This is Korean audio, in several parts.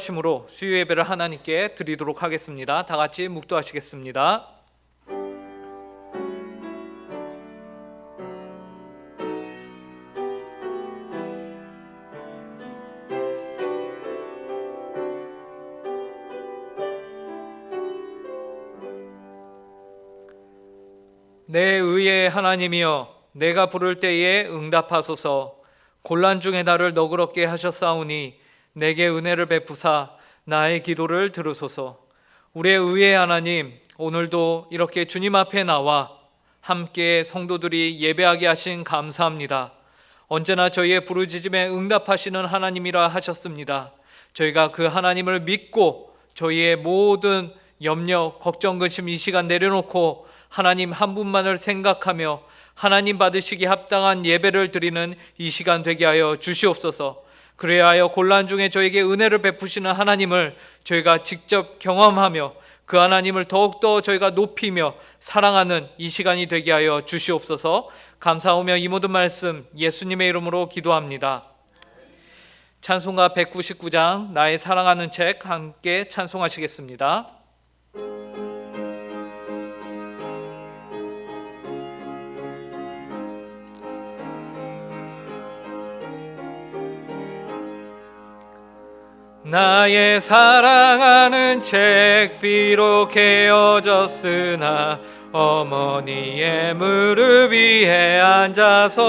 하심으로 수요 예배를 하나님께 드리도록 하겠습니다. 다 같이 묵도하시겠습니다. 내 의의 하나님이여, 내가 부를 때에 응답하소서. 곤란 중에 나를 너그럽게 하셨사오니 내게 은혜를 베푸사 나의 기도를 들으소서. 우리의 의의 하나님, 오늘도 이렇게 주님 앞에 나와 함께 성도들이 예배하게 하신 감사합니다. 언제나 저희의 부르짖음에 응답하시는 하나님이라 하셨습니다. 저희가 그 하나님을 믿고 저희의 모든 염려, 걱정, 근심 이 시간 내려놓고 하나님 한 분만을 생각하며 하나님 받으시기 합당한 예배를 드리는 이 시간 되게 하여 주시옵소서. 그래야 하여 곤란 중에 저에게 은혜를 베푸시는 하나님을 저희가 직접 경험하며 그 하나님을 더욱더 저희가 높이며 사랑하는 이 시간이 되게 하여 주시옵소서. 감사하며 이 모든 말씀 예수님의 이름으로 기도합니다. 찬송가 199장 나의 사랑하는 책 함께 찬송하시겠습니다. 나의 사랑하는 책 비록 헤어졌으나 어머니의 무릎 위에 앉아서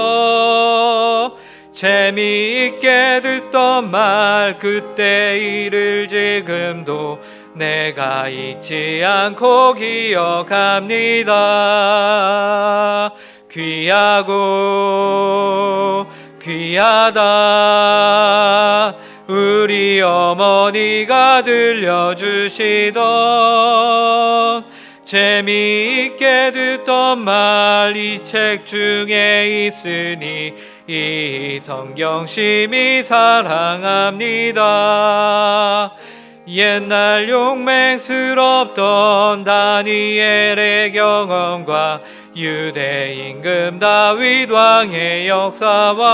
재미있게 듣던 말 그때 일을 지금도 내가 잊지 않고 기억합니다. 귀하고 귀하다 우리 어머니가 들려주시던 재미있게 듣던 말 이 책 중에 있으니 이 성경 심히 사랑합니다. 옛날 용맹스럽던 다니엘의 경험과 유대 임금 다윗 왕의 역사와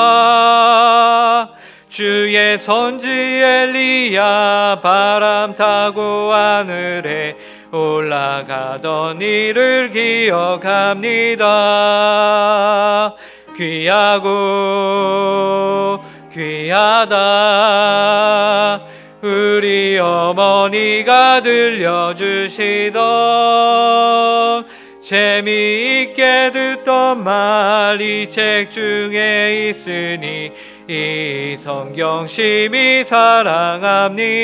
주의 선지 엘리야 바람 타고 하늘에 올라가던 일을 기억합니다. 귀하고 귀하다 우리 어머니가 들려주시던 재미있게 듣던 말 이 책 중에 있으니 이 성경 심히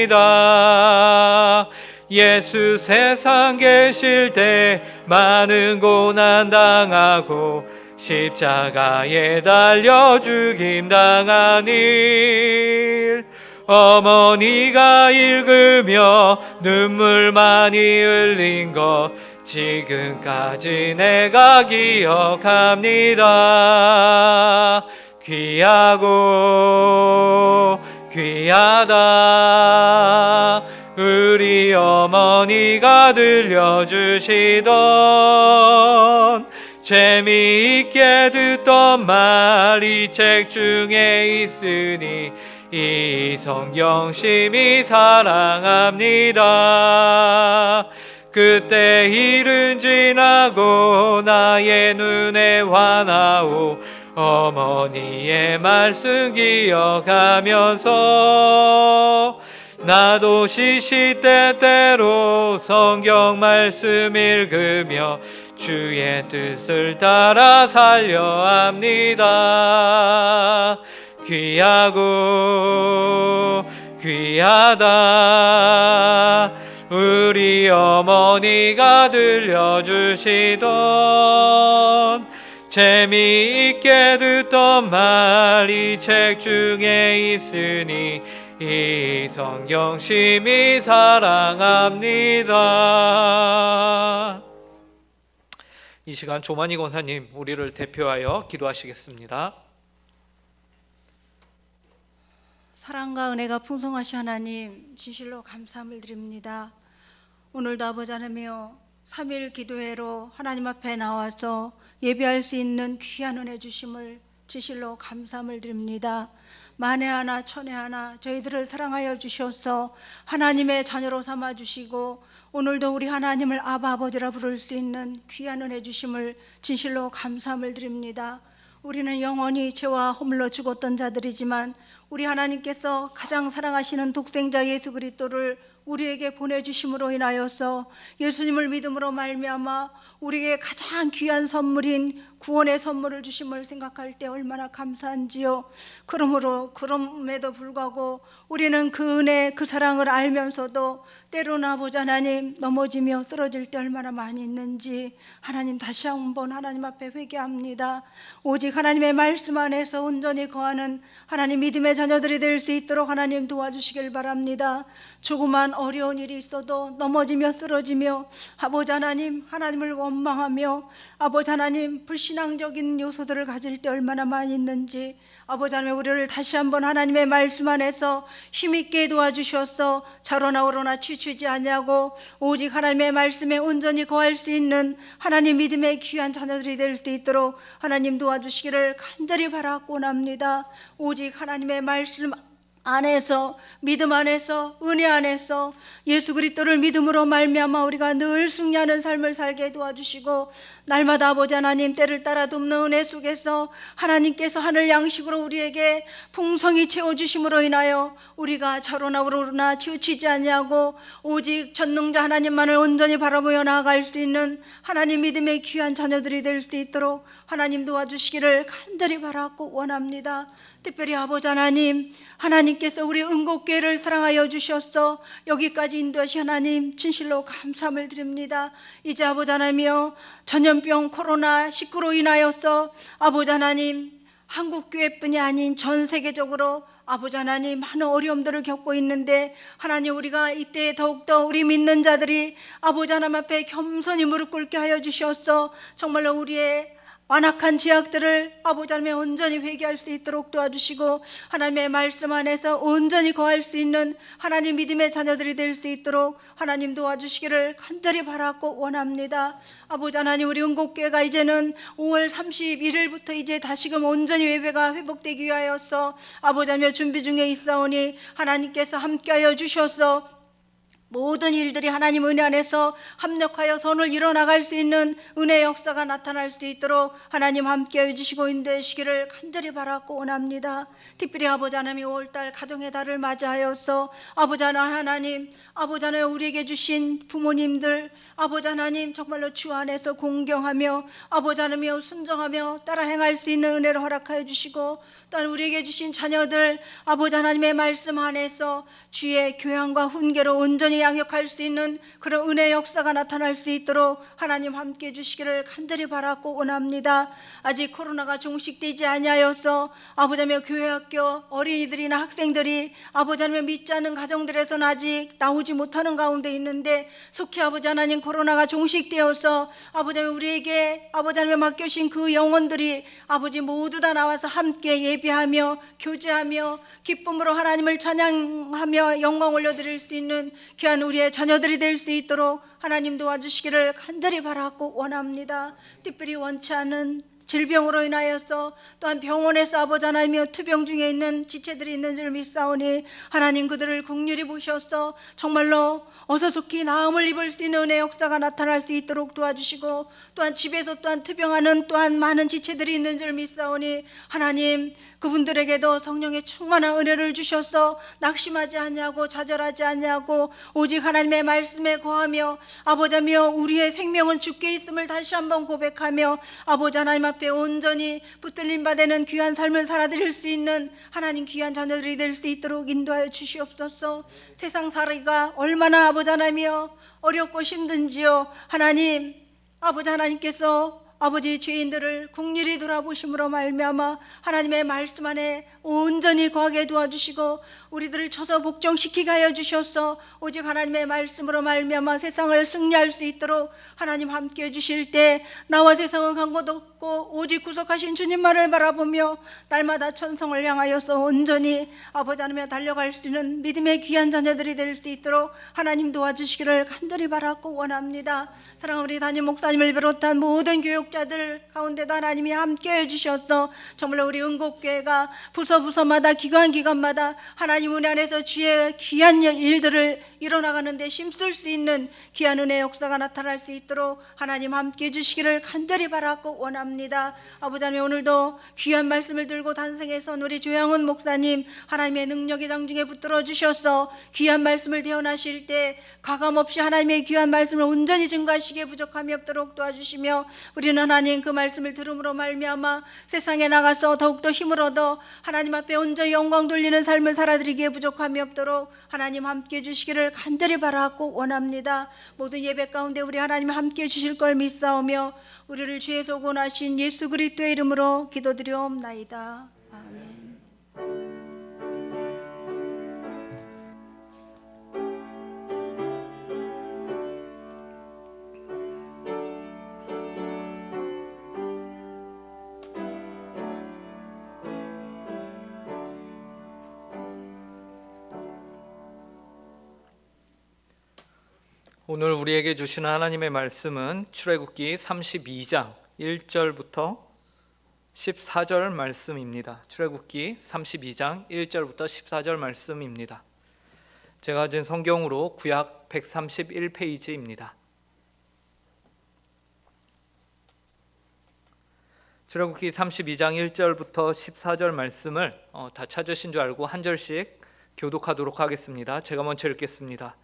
사랑합니다. 예수 세상 계실 때 많은 고난 당하고 십자가에 달려 죽임 당한 일 어머니가 읽으며 눈물 많이 흘린 것 지금까지 내가 기억합니다. 귀하고 귀하다 우리 어머니가 들려주시던 재미있게 듣던 말 이 책 중에 있으니 이 성경 심히 사랑합니다. 그때 일은 지나고 나의 눈에 환하오 어머니의 말씀 기억하면서 나도 시시때때로 성경 말씀 읽으며 주의 뜻을 따라 살려 합니다. 귀하고 귀하다 우리 어머니가 들려주시던 재미있게 듣던 말 이 책 중에 있으니 이 성경 심히 사랑합니다. 이 시간 조만희 권사님 우리를 대표하여 기도하시겠습니다. 사랑과 은혜가 풍성하신 하나님 진실로 감사함을 드립니다. 오늘도 아버지 하나님이여 3일 기도회로 하나님 앞에 나와서 예배할 수 있는 귀한 은혜 주심을 진실로 감사함을 드립니다. 만에 하나 천에 하나 저희들을 사랑하여 주셔서 하나님의 자녀로 삼아 주시고 오늘도 우리 하나님을 아바 아버지라 부를 수 있는 귀한 은혜 주심을 진실로 감사함을 드립니다. 우리는 영원히 죄와 허물로 죽었던 자들이지만 우리 하나님께서 가장 사랑하시는 독생자 예수 그리스도를 우리에게 보내주심으로 인하여서 예수님을 믿음으로 말미암아 우리에게 가장 귀한 선물인 구원의 선물을 주심을 생각할 때 얼마나 감사한지요. 그럼에도 불구하고 우리는 그 은혜 그 사랑을 알면서도 때로는 아버지 하나님 넘어지며 쓰러질 때 얼마나 많이 있는지 하나님 다시 한번 하나님 앞에 회개합니다. 오직 하나님의 말씀 안에서 온전히 거하는 하나님 믿음의 자녀들이 될 수 있도록 하나님 도와주시길 바랍니다. 조그만 어려운 일이 있어도 넘어지며 쓰러지며 아버지 하나님 하나님을 원망하며 아버지 하나님 불신앙적인 요소들을 가질 때 얼마나 많이 있는지 아버지 하나님 우리를 다시 한번 하나님의 말씀 안에서 힘있게 도와주셔서 자로나 오로나 치추지 아니하고 오직 하나님의 말씀에 온전히 거할 수 있는 하나님 믿음의 귀한 자녀들이 될 수 있도록 하나님 도와주시기를 간절히 바라고 납니다. 오직 하나님의 말씀 안에서 믿음 안에서 은혜 안에서 예수 그리스도를 믿음으로 말미암아 우리가 늘 승리하는 삶을 살게 도와주시고 날마다 아버지 하나님 때를 따라 돕는 은혜 속에서 하나님께서 하늘 양식으로 우리에게 풍성히 채워주심으로 인하여 우리가 자로나 우로나 치우치지 아니하고 오직 전능자 하나님만을 온전히 바라보며 나아갈 수 있는 하나님 믿음의 귀한 자녀들이 될 수 있도록 하나님 도와주시기를 간절히 바라고 원합니다. 특별히 아버지 하나님 하나님께서 우리 은곡교회를 사랑하여 주셔서 여기까지 인도하신 하나님 진실로 감사함을 드립니다. 이제 아버지 하나님이여 전염병 코로나19로 인하여서 아버지 하나님 한국교회뿐이 아닌 전 세계적으로 아버지 하나님 많은 어려움들을 겪고 있는데 하나님 우리가 이때 더욱더 우리 믿는 자들이 아버지 하나님 앞에 겸손히 무릎 꿇게 하여 주셔서 정말로 우리의 완악한 죄악들을 아버지 하나님의 온전히 회개할 수 있도록 도와주시고 하나님의 말씀 안에서 온전히 거할 수 있는 하나님 믿음의 자녀들이 될 수 있도록 하나님 도와주시기를 간절히 바라고 원합니다. 아버지 하나님 우리 은곡교회가 이제는 5월 31일부터 이제 다시금 온전히 예배가 회복되기 위하여서 아버지 하나님 준비 중에 있사오니 하나님께서 함께하여 주셔서 모든 일들이 하나님 은혜 안에서 합력하여 선을 이뤄나갈 수 있는 은혜의 역사가 나타날 수 있도록 하나님 함께해 주시고 인도해 주시기를 간절히 바라고 원합니다. 특별히 아버지 하나님 5월달 가정의 달을 맞이하여서 아버지 하나님 우리에게 주신 부모님들 아버지 하나님 정말로 주 안에서 공경하며 아버지 하나님이여 순종하며 따라 행할 수 있는 은혜를 허락하여 주시고 또한 우리에게 주신 자녀들 아버지 하나님의 말씀 안에서 주의 교양과 훈계로 온전히 양육할 수 있는 그런 은혜의 역사가 나타날 수 있도록 하나님 함께해 주시기를 간절히 바라고 원합니다. 아직 코로나가 종식되지 아니하여서 아버지 하나님의 교회학교 어린이들이나 학생들이 아버지 하나님의 믿지 않는 가정들에서는 아직 나오지 못하는 가운데 있는데 속히 아버지 하나님 코로나가 종식되어서 아버지 하나님 우리에게 아버지 하나님 맡겨신 그 영혼들이 아버지 모두 다 나와서 함께 예배하며 교제하며 기쁨으로 하나님을 찬양하며 영광 올려드릴 수 있는 귀한 우리의 자녀들이 될 수 있도록 하나님 도와주시기를 간절히 바라고 원합니다. 특별히 원치 않은 질병으로 인하여서 또한 병원에서 아버지 하나님이여 투병 중에 있는 지체들이 있는 줄 믿사오니 하나님 그들을 긍휼히 보셔서 정말로 어서 속히 나음을 입을 수 있는 은혜의 역사가 나타날 수 있도록 도와주시고 또한 집에서 또한 투병하는 또한 많은 지체들이 있는 줄 믿사오니 하나님 그분들에게도 성령의 충만한 은혜를 주셔서 낙심하지 아니하고 좌절하지 아니하고 오직 하나님의 말씀에 거하며 아버지며 우리의 생명은 주께 있음을 다시 한번 고백하며 아버지 하나님 앞에 온전히 붙들림 받는 귀한 삶을 살아드릴 수 있는 하나님 귀한 자녀들이 될 수 있도록 인도하여 주시옵소서. 세상 살기가 얼마나 아버지 하나님이여 어렵고 힘든지요. 하나님 아버지 하나님께서 아버지 죄인들을 긍휼히 돌아보심으로 말미암아 하나님의 말씀 안에 온전히 거하게 도와주시고 우리들을 쳐서 복종시키게 하여 주셔서 오직 하나님의 말씀으로 말미암아 세상을 승리할 수 있도록 하나님 함께해 주실 때 나와 세상은 간 곳 없고 오직 구속하신 주님만을 바라보며 날마다 천성을 향하여서 온전히 아버지 하나님에 달려갈 수 있는 믿음의 귀한 자녀들이 될 수 있도록 하나님 도와주시기를 간절히 바라고 원합니다. 사랑하는 우리 담임 목사님을 비롯한 모든 교육 사역자들 가운데도 하나님이 함께 해주셔서 정말 우리 은곡교회가 부서마다 기관마다 하나님 은혜 안에서 주의 귀한 일들을 일어나가는 데 힘쓸 수 있는 귀한 은혜의 역사가 나타날 수 있도록 하나님 함께 해주시기를 간절히 바라고 원합니다. 아버지 하나님, 오늘도 귀한 말씀을 들고 단성해서 우리 조양훈 목사님 하나님의 능력의 장중에 붙들어 주셔서 귀한 말씀을 대언하실 때 가감없이 하나님의 귀한 말씀을 온전히 증거하시기에 부족함이 없도록 도와주시며, 우리는 하나님 그 말씀을 들음으로 말미암아 세상에 나가서 더욱더 힘을 얻어 하나님 앞에 온전히 영광 돌리는 삶을 살아드리기에 부족함이 없도록 하나님 함께 해주시기를 간절히 바라고 원합니다. 모든 예배 가운데 우리 하나님 함께 해주실 걸 믿사오며 우리를 주에서 구원하신 예수 그리스도의 이름으로 기도드리옵나이다. 아멘. 오늘 우리에게 주시는 하나님의 말씀은 출애굽기 32장 1절부터 14절 말씀입니다. 출애굽기 32장 1절부터 14절 말씀입니다. 제가 가진 성경으로 구약 131페이지입니다. 출애굽기 32장 1절부터 14절 말씀을 다 찾으신 줄 알고 한 절씩 교독하도록 하겠습니다. 제가 먼저 읽겠습니다.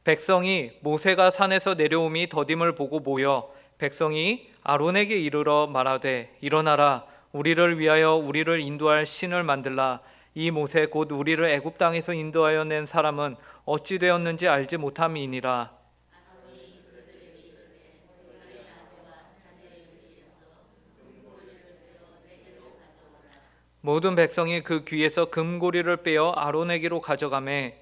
백성이 모세가 산에서 내려옴이 더딤을 보고 모여 백성이 아론에게 이르러 말하되, 일어나라, 우리를 위하여 우리를 인도할 신을 만들라. 이 모세 곧 우리를 애굽 땅에서 인도하여 낸 사람은 어찌 되었는지 알지 못함이니라. 모든 백성이 그 귀에서 금고리를 빼어 아론에게로 가져가매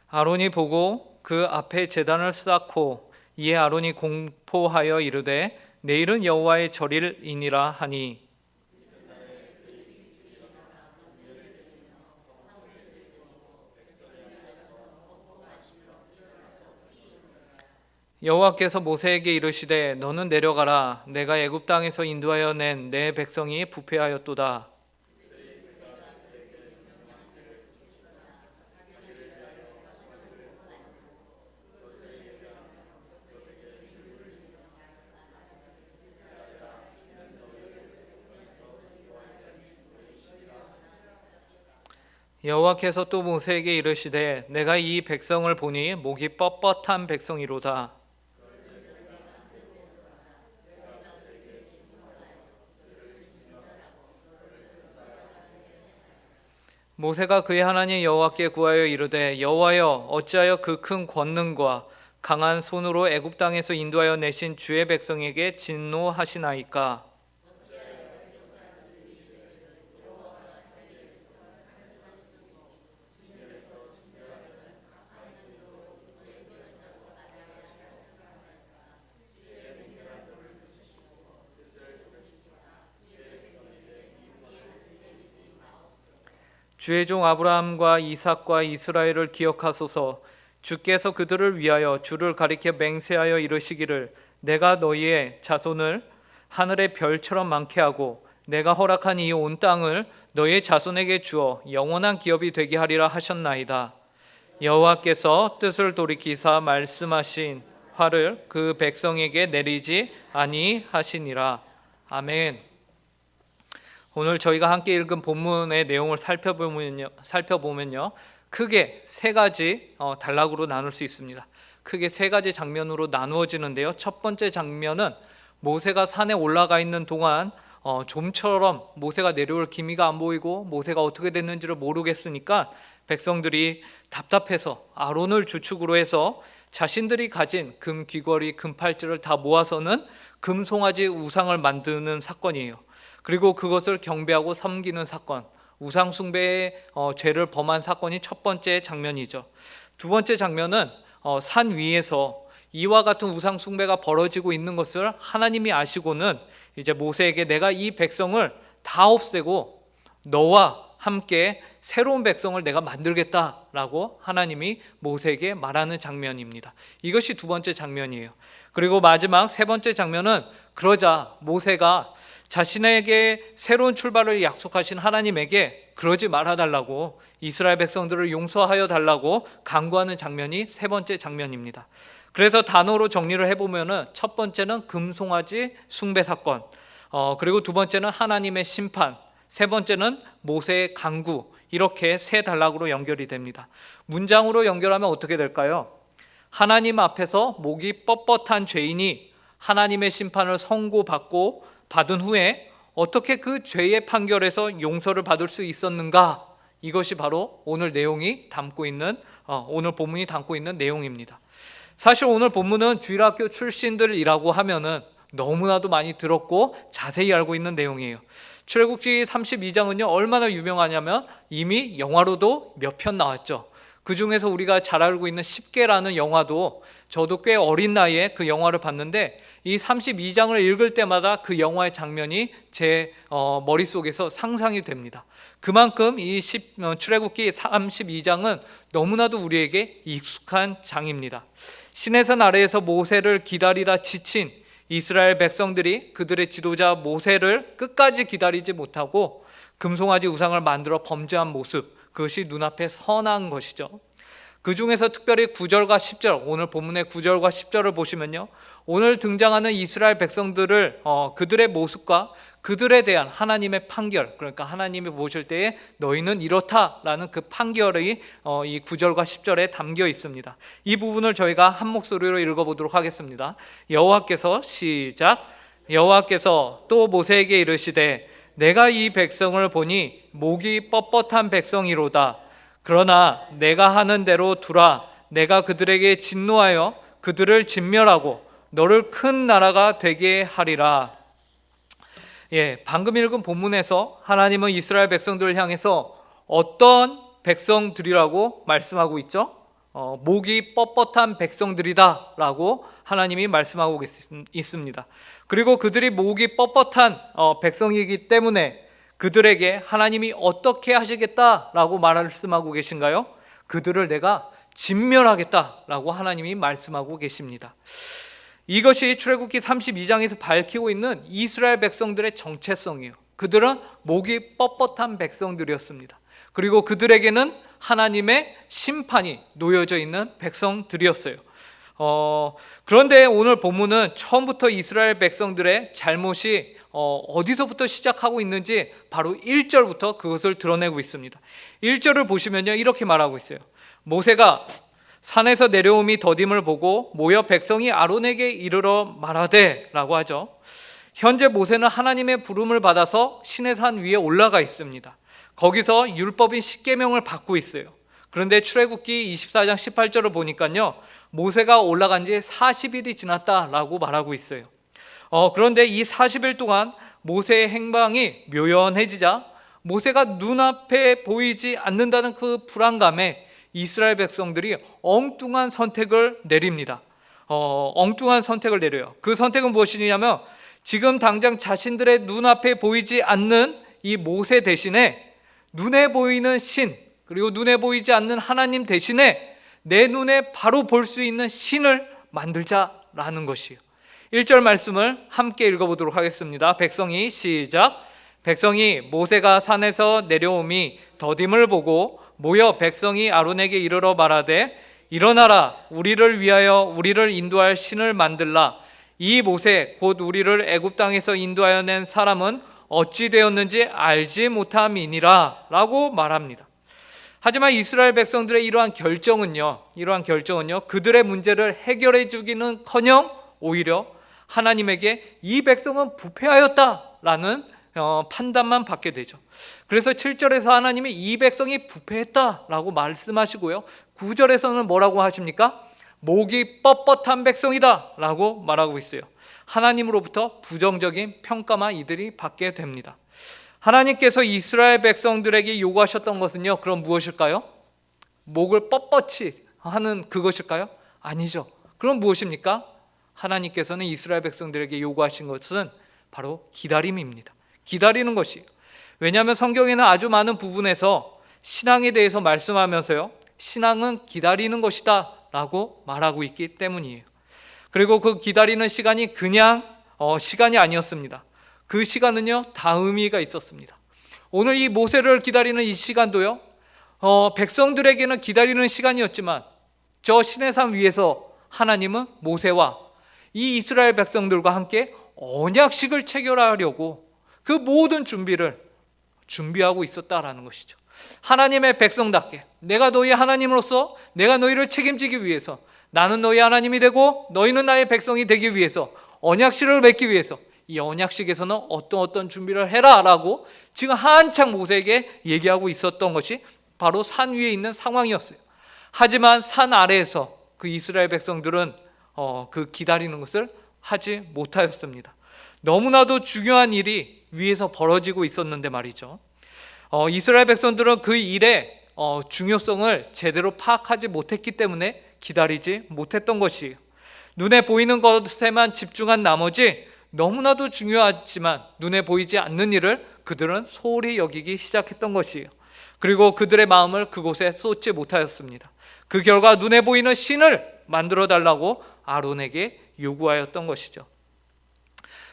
아론이 보고 그 앞에 제단을 쌓고 이에 아론이 공포하여 이르되, 내일은 여호와의 절일이니라 하니, 여호와께서 모세에게 이르시되, 너는 내려가라. 내가 애굽 땅에서 인도하여 낸 내 백성이 부패하였도다. 여호와께서 또 모세에게 이르시되, 내가 이 백성을 보니 목이 뻣뻣한 백성이로다. 모세가 그의 하나님 여호와께 구하여 이르되, 여호와여, 어찌하여 그 큰 권능과 강한 손으로 애굽 땅에서 인도하여 내신 주의 백성에게 진노하시나이까? 주의 종 아브라함과 이삭과 이스라엘을 기억하소서. 주께서 그들을 위하여 주를 가리켜 맹세하여 이르시기를, 내가 너희의 자손을 하늘의 별처럼 많게 하고 내가 허락한 이 온 땅을 너희의 자손에게 주어 영원한 기업이 되게 하리라 하셨나이다. 여호와께서 뜻을 돌이키사 말씀하신 화를 그 백성에게 내리지 아니하시니라. 아멘. 오늘 저희가 함께 읽은 본문의 내용을 살펴보면요, 크게 세 가지 단락으로 나눌 수 있습니다. 크게 세 가지 장면으로 나누어지는데요. 첫 번째 장면은 모세가 산에 올라가 있는 동안 좀처럼 모세가 내려올 기미가 안 보이고 모세가 어떻게 됐는지를 모르겠으니까 백성들이 답답해서 아론을 주축으로 해서 자신들이 가진 금 귀걸이, 금 팔찌를 다 모아서는 금송아지 우상을 만드는 사건이에요. 그리고 그것을 경배하고 섬기는 사건, 우상 숭배의 죄를 범한 사건이 첫 번째 장면이죠. 두 번째 장면은 산 위에서 이와 같은 우상 숭배가 벌어지고 있는 것을 하나님이 아시고는 이제 모세에게 내가 이 백성을 다 없애고 너와 함께 새로운 백성을 내가 만들겠다라고 하나님이 모세에게 말하는 장면입니다. 이것이 두 번째 장면이에요. 그리고 마지막 세 번째 장면은 그러자 모세가 자신에게 새로운 출발을 약속하신 하나님에게 그러지 말아달라고, 이스라엘 백성들을 용서하여 달라고 간구하는 장면이 세 번째 장면입니다. 그래서 단어로 정리를 해보면은 첫 번째는 금송아지 숭배 사건, 그리고 두 번째는 하나님의 심판, 세 번째는 모세의 간구, 이렇게 세 단락으로 연결이 됩니다. 문장으로 연결하면 어떻게 될까요? 하나님 앞에서 목이 뻣뻣한 죄인이 하나님의 심판을 선고받고 받은 후에 어떻게 그 죄의 판결에서 용서를 받을 수 있었는가? 이것이 바로 오늘 내용이 담고 있는 오늘 본문이 담고 있는 내용입니다. 사실 오늘 본문은 주일학교 출신들이라고 하면은 너무나도 많이 들었고 자세히 알고 있는 내용이에요. 출애굽기 32장은요 얼마나 유명하냐면 이미 영화로도 몇 편 나왔죠. 그 중에서 우리가 잘 알고 있는 10개라는 영화도 저도 꽤 어린 나이에 그 영화를 봤는데 이 32장을 읽을 때마다 그 영화의 장면이 제 머릿속에서 상상이 됩니다. 그만큼 이 출애굽기 32장은 너무나도 우리에게 익숙한 장입니다. 시내산 아래에서 모세를 기다리다 지친 이스라엘 백성들이 그들의 지도자 모세를 끝까지 기다리지 못하고 금송아지 우상을 만들어 범죄한 모습, 그것이 눈앞에 선한 것이죠. 그 중에서 특별히 9절과 10절, 오늘 본문의 9절과 10절을 보시면요, 오늘 등장하는 이스라엘 백성들을 그들의 모습과 그들에 대한 하나님의 판결, 그러니까 하나님이 보실 때에 너희는 이렇다라는 그 판결이 이 9절과 10절에 담겨 있습니다. 이 부분을 저희가 한 목소리로 읽어보도록 하겠습니다. 여호와께서 시작. 여호와께서 또 모세에게 이르시되 내가 이 백성을 보니 목이 뻣뻣한 백성이로다. 그러나 내가 하는 대로 두라. 내가 그들에게 진노하여 그들을 진멸하고 너를 큰 나라가 되게 하리라. 방금 읽은 본문에서 하나님은 이스라엘 백성들을 향해서 어떤 백성들이라고 말씀하고 있죠? 목이 뻣뻣한 백성들이다 라고 하나님이 말씀하고 있습니다. 그리고 그들이 목이 뻣뻣한 백성이기 때문에 그들에게 하나님이 어떻게 하시겠다라고 말씀하고 계신가요? 그들을 내가 진멸하겠다라고 하나님이 말씀하고 계십니다. 이것이 출애굽기 32장에서 밝히고 있는 이스라엘 백성들의 정체성이에요. 그들은 목이 뻣뻣한 백성들이었습니다. 그리고 그들에게는 하나님의 심판이 놓여져 있는 백성들이었어요. 그런데 오늘 본문은 처음부터 이스라엘 백성들의 잘못이 어디서부터 시작하고 있는지 바로 1절부터 그것을 드러내고 있습니다. 1절을 보시면요 이렇게 말하고 있어요. 모세가 산에서 내려옴이 더딤을 보고 모여 백성이 아론에게 이르러 말하되 라고 하죠. 현재 모세는 하나님의 부름을 받아서 시내산 위에 올라가 있습니다. 거기서 율법인 십계명을 받고 있어요. 그런데 출애굽기 24장 18절을 보니까요 모세가 올라간 지 40일이 지났다라고 말하고 있어요. 그런데 이 40일 동안 모세의 행방이 묘연해지자 모세가 눈앞에 보이지 않는다는 그 불안감에 이스라엘 백성들이 엉뚱한 선택을 내립니다. 엉뚱한 선택을 내려요. 그 선택은 무엇이냐면 지금 당장 자신들의 눈앞에 보이지 않는 이 모세 대신에 눈에 보이는 신, 그리고 눈에 보이지 않는 하나님 대신에 내 눈에 바로 볼 수 있는 신을 만들자라는 것이에요. 1절 말씀을 함께 읽어보도록 하겠습니다. 백성이 시작. 백성이 모세가 산에서 내려옴이 더딤을 보고 모여 백성이 아론에게 이르러 말하되 일어나라 우리를 위하여 우리를 인도할 신을 만들라. 이 모세 곧 우리를 애굽 땅에서 인도하여 낸 사람은 어찌 되었는지 알지 못함이니라 라고 말합니다. 하지만 이스라엘 백성들의 이러한 결정은요 그들의 문제를 해결해 주기는커녕 오히려 하나님에게 이 백성은 부패하였다라는 판단만 받게 되죠. 그래서 7절에서 하나님이 이 백성이 부패했다라고 말씀하시고요 9절에서는 뭐라고 하십니까? 목이 뻣뻣한 백성이다 라고 말하고 있어요. 하나님으로부터 부정적인 평가만 이들이 받게 됩니다. 하나님께서 이스라엘 백성들에게 요구하셨던 것은요 그럼 무엇일까요? 목을 뻣뻣이 하는 그것일까요? 아니죠. 그럼 무엇입니까? 하나님께서는 이스라엘 백성들에게 요구하신 것은 바로 기다림입니다. 기다리는 것이. 왜냐하면 성경에는 아주 많은 부분에서 신앙에 대해서 말씀하면서요, 신앙은 기다리는 것이다 라고 말하고 있기 때문이에요. 그리고 그 기다리는 시간이 그냥 시간이 아니었습니다. 그 시간은요, 다 의미가 있었습니다. 오늘 이 모세를 기다리는 이 시간도요, 백성들에게는 기다리는 시간이었지만 저 시내산 위에서 하나님은 모세와 이 이스라엘 백성들과 함께 언약식을 체결하려고 그 모든 준비를 준비하고 있었다라는 것이죠. 하나님의 백성답게 내가 너희 하나님으로서 내가 너희를 책임지기 위해서, 나는 너희 하나님이 되고 너희는 나의 백성이 되기 위해서, 언약식을 맺기 위해서 이 언약식에서는 어떤 준비를 해라 라고 지금 한창 모세에게 얘기하고 있었던 것이 바로 산 위에 있는 상황이었어요. 하지만 산 아래에서 그 이스라엘 백성들은 그 기다리는 것을 하지 못하였습니다. 너무나도 중요한 일이 위에서 벌어지고 있었는데 말이죠. 이스라엘 백성들은 그 일의 중요성을 제대로 파악하지 못했기 때문에 기다리지 못했던 것이에요. 눈에 보이는 것에만 집중한 나머지 너무나도 중요하지만 눈에 보이지 않는 일을 그들은 소홀히 여기기 시작했던 것이에요. 그리고 그들의 마음을 그곳에 쏟지 못하였습니다. 그 결과 눈에 보이는 신을 만들어 달라고 아론에게 요구하였던 것이죠.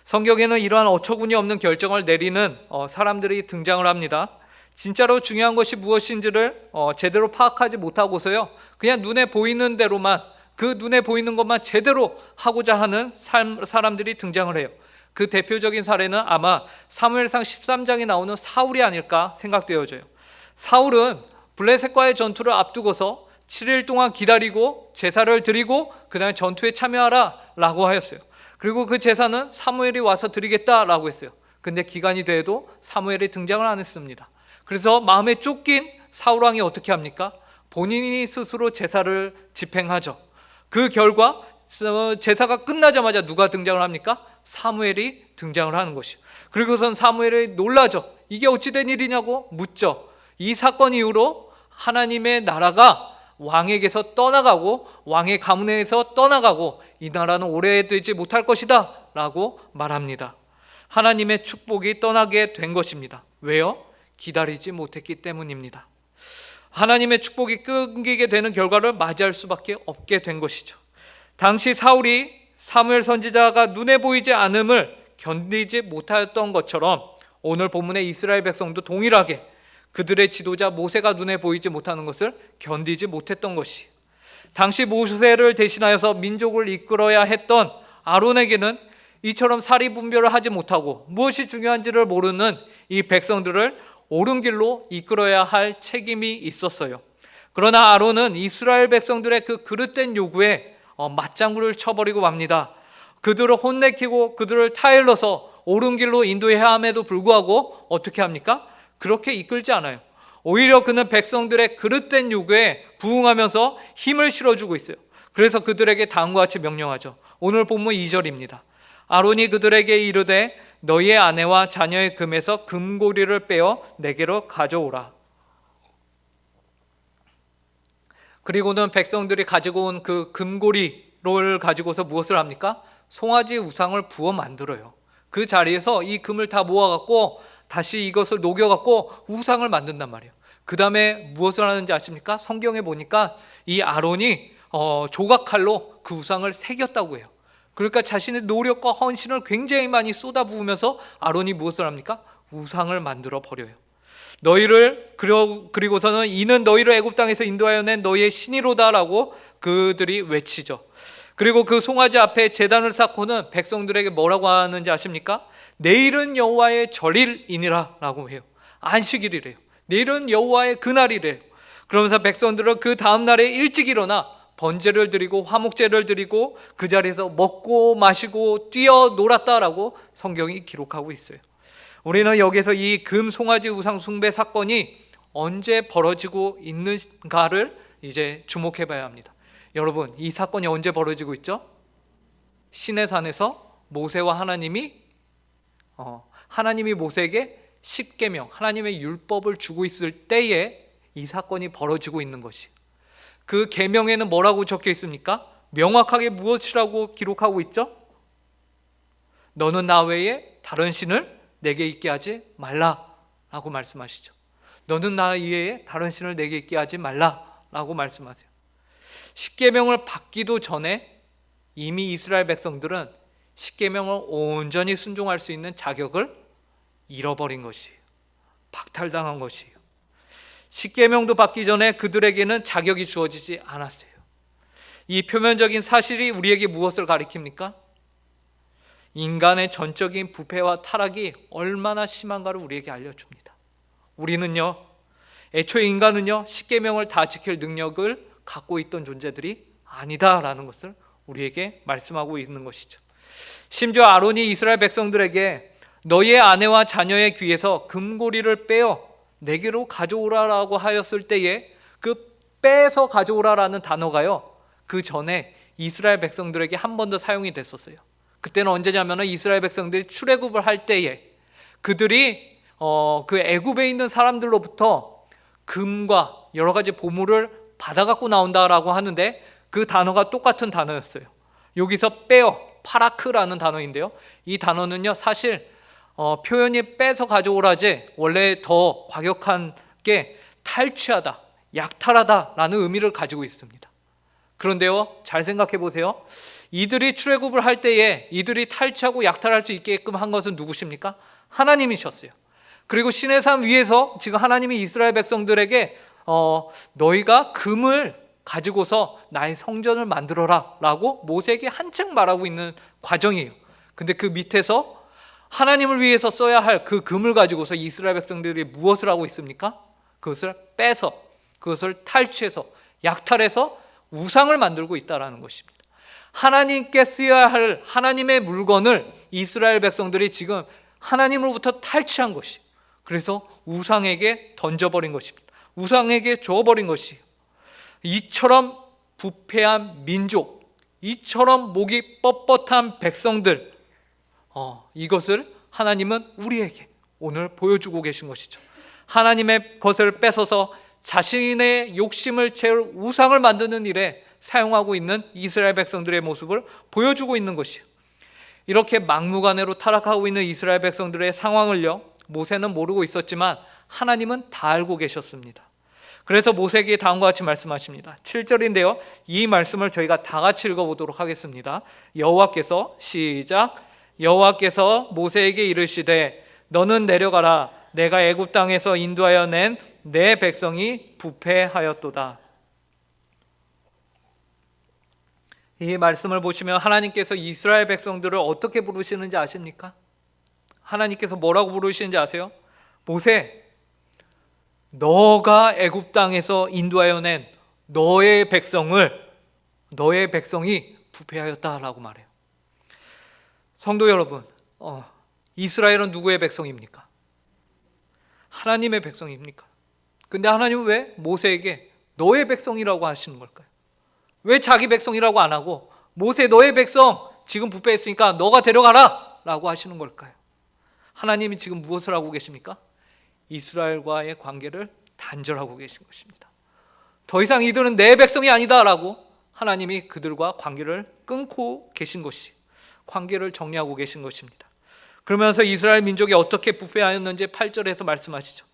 성경에는 이러한 어처구니 없는 결정을 내리는 사람들이 등장을 합니다. 진짜로 중요한 것이 무엇인지를 제대로 파악하지 못하고서요, 그냥 눈에 보이는 대로만, 그 눈에 보이는 것만 제대로 하고자 하는 사람들이 등장을 해요. 그 대표적인 사례는 아마 사무엘상 13장에 나오는 사울이 아닐까 생각되어져요. 사울은 블레셋과의 전투를 앞두고서 7일 동안 기다리고 제사를 드리고 그 다음에 전투에 참여하라 라고 하였어요. 그리고 그 제사는 사무엘이 와서 드리겠다 라고 했어요. 근데 기간이 돼도 사무엘이 등장을 안 했습니다. 그래서 마음에 쫓긴 사울왕이 어떻게 합니까? 본인이 스스로 제사를 집행하죠. 그 결과 제사가 끝나자마자 누가 등장을 합니까? 사무엘이 등장을 하는 것이요. 그리고선 사무엘이 놀라죠. 이게 어찌된 일이냐고 묻죠. 이 사건 이후로 하나님의 나라가 왕에게서 떠나가고 왕의 가문에서 떠나가고 이 나라는 오래되지 못할 것이다 라고 말합니다. 하나님의 축복이 떠나게 된 것입니다. 왜요? 기다리지 못했기 때문입니다. 하나님의 축복이 끊기게 되는 결과를 맞이할 수밖에 없게 된 것이죠. 당시 사울이 사무엘 선지자가 눈에 보이지 않음을 견디지 못하였던 것처럼 오늘 본문의 이스라엘 백성도 동일하게 그들의 지도자 모세가 눈에 보이지 못하는 것을 견디지 못했던 것이, 당시 모세를 대신하여서 민족을 이끌어야 했던 아론에게는 이처럼 사리분별을 하지 못하고 무엇이 중요한지를 모르는 이 백성들을 옳은 길로 이끌어야 할 책임이 있었어요. 그러나 아론은 이스라엘 백성들의 그 그릇된 요구에 맞장구를 쳐버리고 맙니다. 그들을 혼내키고 그들을 타일러서 옳은 길로 인도해야 함에도 불구하고 어떻게 합니까? 그렇게 이끌지 않아요. 오히려 그는 백성들의 그릇된 요구에 부응하면서 힘을 실어주고 있어요. 그래서 그들에게 다음과 같이 명령하죠. 오늘 본문 2절입니다. 아론이 그들에게 이르되 너희의 아내와 자녀의 금에서 금고리를 빼어 내게로 가져오라. 그리고는 백성들이 가지고 온 그 금고리를 가지고서 무엇을 합니까? 송아지 우상을 부어 만들어요. 그 자리에서 이 금을 다 모아갖고 다시 이것을 녹여갖고 우상을 만든단 말이에요. 그 다음에 무엇을 하는지 아십니까? 성경에 보니까 이 아론이 조각칼로 그 우상을 새겼다고 해요. 그러니까 자신의 노력과 헌신을 굉장히 많이 쏟아부으면서 아론이 무엇을 합니까? 우상을 만들어 버려요. 너희를 그리고서는 이는 너희를 애굽 땅에서 인도하여 낸 너희의 신이로다라고 그들이 외치죠. 그리고 그 송아지 앞에 제단을 쌓고는 백성들에게 뭐라고 하는지 아십니까? 내일은 여호와의 절일이니라 라고 해요. 안식일이래요. 내일은 여호와의 그날이래요. 그러면서 백성들은 그 다음 날에 일찍 일어나 번제를 드리고 화목제를 드리고 그 자리에서 먹고 마시고 뛰어 놀았다라고 성경이 기록하고 있어요. 우리는 여기서 이 금 송아지 우상 숭배 사건이 언제 벌어지고 있는가를 이제 주목해 봐야 합니다. 여러분, 이 사건이 언제 벌어지고 있죠? 시내산에서 모세와 하나님이 모세에게 십계명, 하나님의 율법을 주고 있을 때에 이 사건이 벌어지고 있는 것이, 그 계명에는 뭐라고 적혀 있습니까? 명확하게 무엇이라고 기록하고 있죠? 너는 나 외에 다른 신을 내게 있게 하지 말라라고 말씀하시죠. 너는 나 이외에 다른 신을 내게 있게 하지 말라라고 말씀하세요. 십계명을 받기도 전에 이미 이스라엘 백성들은 십계명을 온전히 순종할 수 있는 자격을 잃어버린 것이에요. 박탈당한 것이에요. 십계명도 받기 전에 그들에게는 자격이 주어지지 않았어요. 이 표면적인 사실이 우리에게 무엇을 가리킵니까? 인간의 전적인 부패와 타락이 얼마나 심한가를 우리에게 알려줍니다. 우리는요, 애초에 인간은요, 십계명을 다 지킬 능력을 갖고 있던 존재들이 아니다라는 것을 우리에게 말씀하고 있는 것이죠. 심지어 아론이 이스라엘 백성들에게 너희의 아내와 자녀의 귀에서 금고리를 빼어 내게로 가져오라라고 하였을 때에 그 빼서 가져오라라는 단어가요, 그 전에 이스라엘 백성들에게 한 번 더 사용이 됐었어요. 그때는 언제냐면 이스라엘 백성들이 출애굽을 할 때에 그들이 그 애굽에 있는 사람들로부터 금과 여러 가지 보물을 받아갖고 나온다라고 하는데 그 단어가 똑같은 단어였어요. 여기서 빼어, 파라크라는 단어인데요, 이 단어는요 사실 표현이 빼서 가져오라지 원래 더 과격한 게 탈취하다, 약탈하다라는 의미를 가지고 있습니다. 그런데요, 잘 생각해 보세요. 이들이 출애굽을 할 때에 이들이 탈취하고 약탈할 수 있게끔 한 것은 누구십니까? 하나님이셨어요. 그리고 시내산 위에서 지금 하나님이 이스라엘 백성들에게 너희가 금을 가지고서 나의 성전을 만들어라 라고 모세에게 한층 말하고 있는 과정이에요. 근데 그 밑에서 하나님을 위해서 써야 할 그 금을 가지고서 이스라엘 백성들이 무엇을 하고 있습니까? 그것을 빼서, 그것을 탈취해서, 약탈해서 우상을 만들고 있다는 것입니다. 하나님께 쓰여야 할 하나님의 물건을 이스라엘 백성들이 지금 하나님으로부터 탈취한 것이, 그래서 우상에게 던져버린 것입니다. 우상에게 줘버린 것이에요. 이처럼 부패한 민족, 이처럼 목이 뻣뻣한 백성들, 이것을 하나님은 우리에게 오늘 보여주고 계신 것이죠. 하나님의 것을 뺏어서 자신의 욕심을 채울 우상을 만드는 일에 사용하고 있는 이스라엘 백성들의 모습을 보여주고 있는 것이에요. 이렇게 막무가내로 타락하고 있는 이스라엘 백성들의 상황을요, 모세는 모르고 있었지만 하나님은 다 알고 계셨습니다. 그래서 모세에게 다음과 같이 말씀하십니다. 7절인데요, 이 말씀을 저희가 다 같이 읽어보도록 하겠습니다. 여호와께서, 시작, 여호와께서 모세에게 이르시되 너는 내려가라. 내가 애굽 땅에서 인도하여 낸 내 백성이 부패하였도다. 이 말씀을 보시면 하나님께서 이스라엘 백성들을 어떻게 부르시는지 아십니까? 하나님께서 뭐라고 부르시는지 아세요? 모세, 너가 애굽 땅에서 인도하여 낸 너의 백성이 부패하였다라고 말해요. 성도 여러분, 이스라엘은 누구의 백성입니까? 하나님의 백성입니까? 근데 하나님은 왜 모세에게 너의 백성이라고 하시는 걸까요? 왜 자기 백성이라고 안 하고 모세 너의 백성 지금 부패했으니까 너가 데려가라 라고 하시는 걸까요? 하나님이 지금 무엇을 하고 계십니까? 이스라엘과의 관계를 단절하고 계신 것입니다. 더 이상 이들은 내 백성이 아니다 라고 하나님이 그들과 관계를 끊고 계신 것이, 관계를 정리하고 계신 것입니다. 그러면서 이스라엘 민족이 어떻게 부패하였는지 8절에서 말씀하시죠.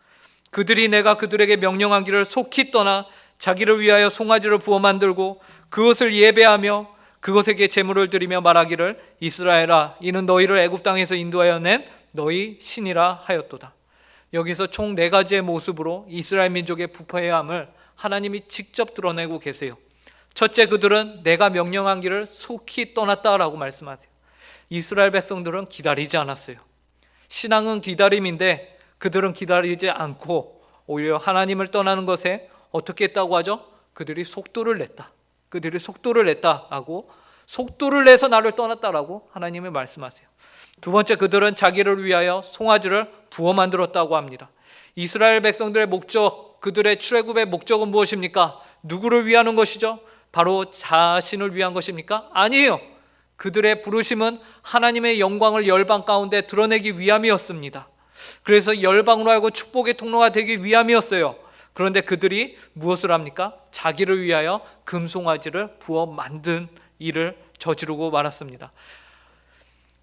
그들이 내가 그들에게 명령한 길을 속히 떠나 자기를 위하여 송아지를 부어 만들고 그것을 예배하며 그것에게 제물을 드리며 말하기를 이스라엘아, 이는 너희를 애굽 땅에서 인도하여 낸 너희 신이라 하였도다. 여기서 총 4가지의 모습으로 이스라엘 민족의 부패함을 하나님이 직접 드러내고 계세요. 첫째, 그들은 내가 명령한 길을 속히 떠났다라고 말씀하세요. 이스라엘 백성들은 기다리지 않았어요. 신앙은 기다림인데 그들은 기다리지 않고 오히려 하나님을 떠나는 것에 어떻게 했다고 하죠? 그들이 속도를 냈다라고, 속도를 내서 나를 떠났다라고 하나님이 말씀하세요. 두 번째, 그들은 자기를 위하여 송아지를 부어 만들었다고 합니다. 이스라엘 백성들의 목적, 그들의 출애굽의 목적은 무엇입니까? 누구를 위하는 것이죠? 바로 자신을 위한 것입니까? 아니에요. 그들의 부르심은 하나님의 영광을 열방 가운데 드러내기 위함이었습니다. 그래서 열방으로 하여금 축복의 통로가 되기 위함이었어요. 그런데 그들이 무엇을 합니까? 자기를 위하여 금송아지를 부어 만든 일을 저지르고 말았습니다.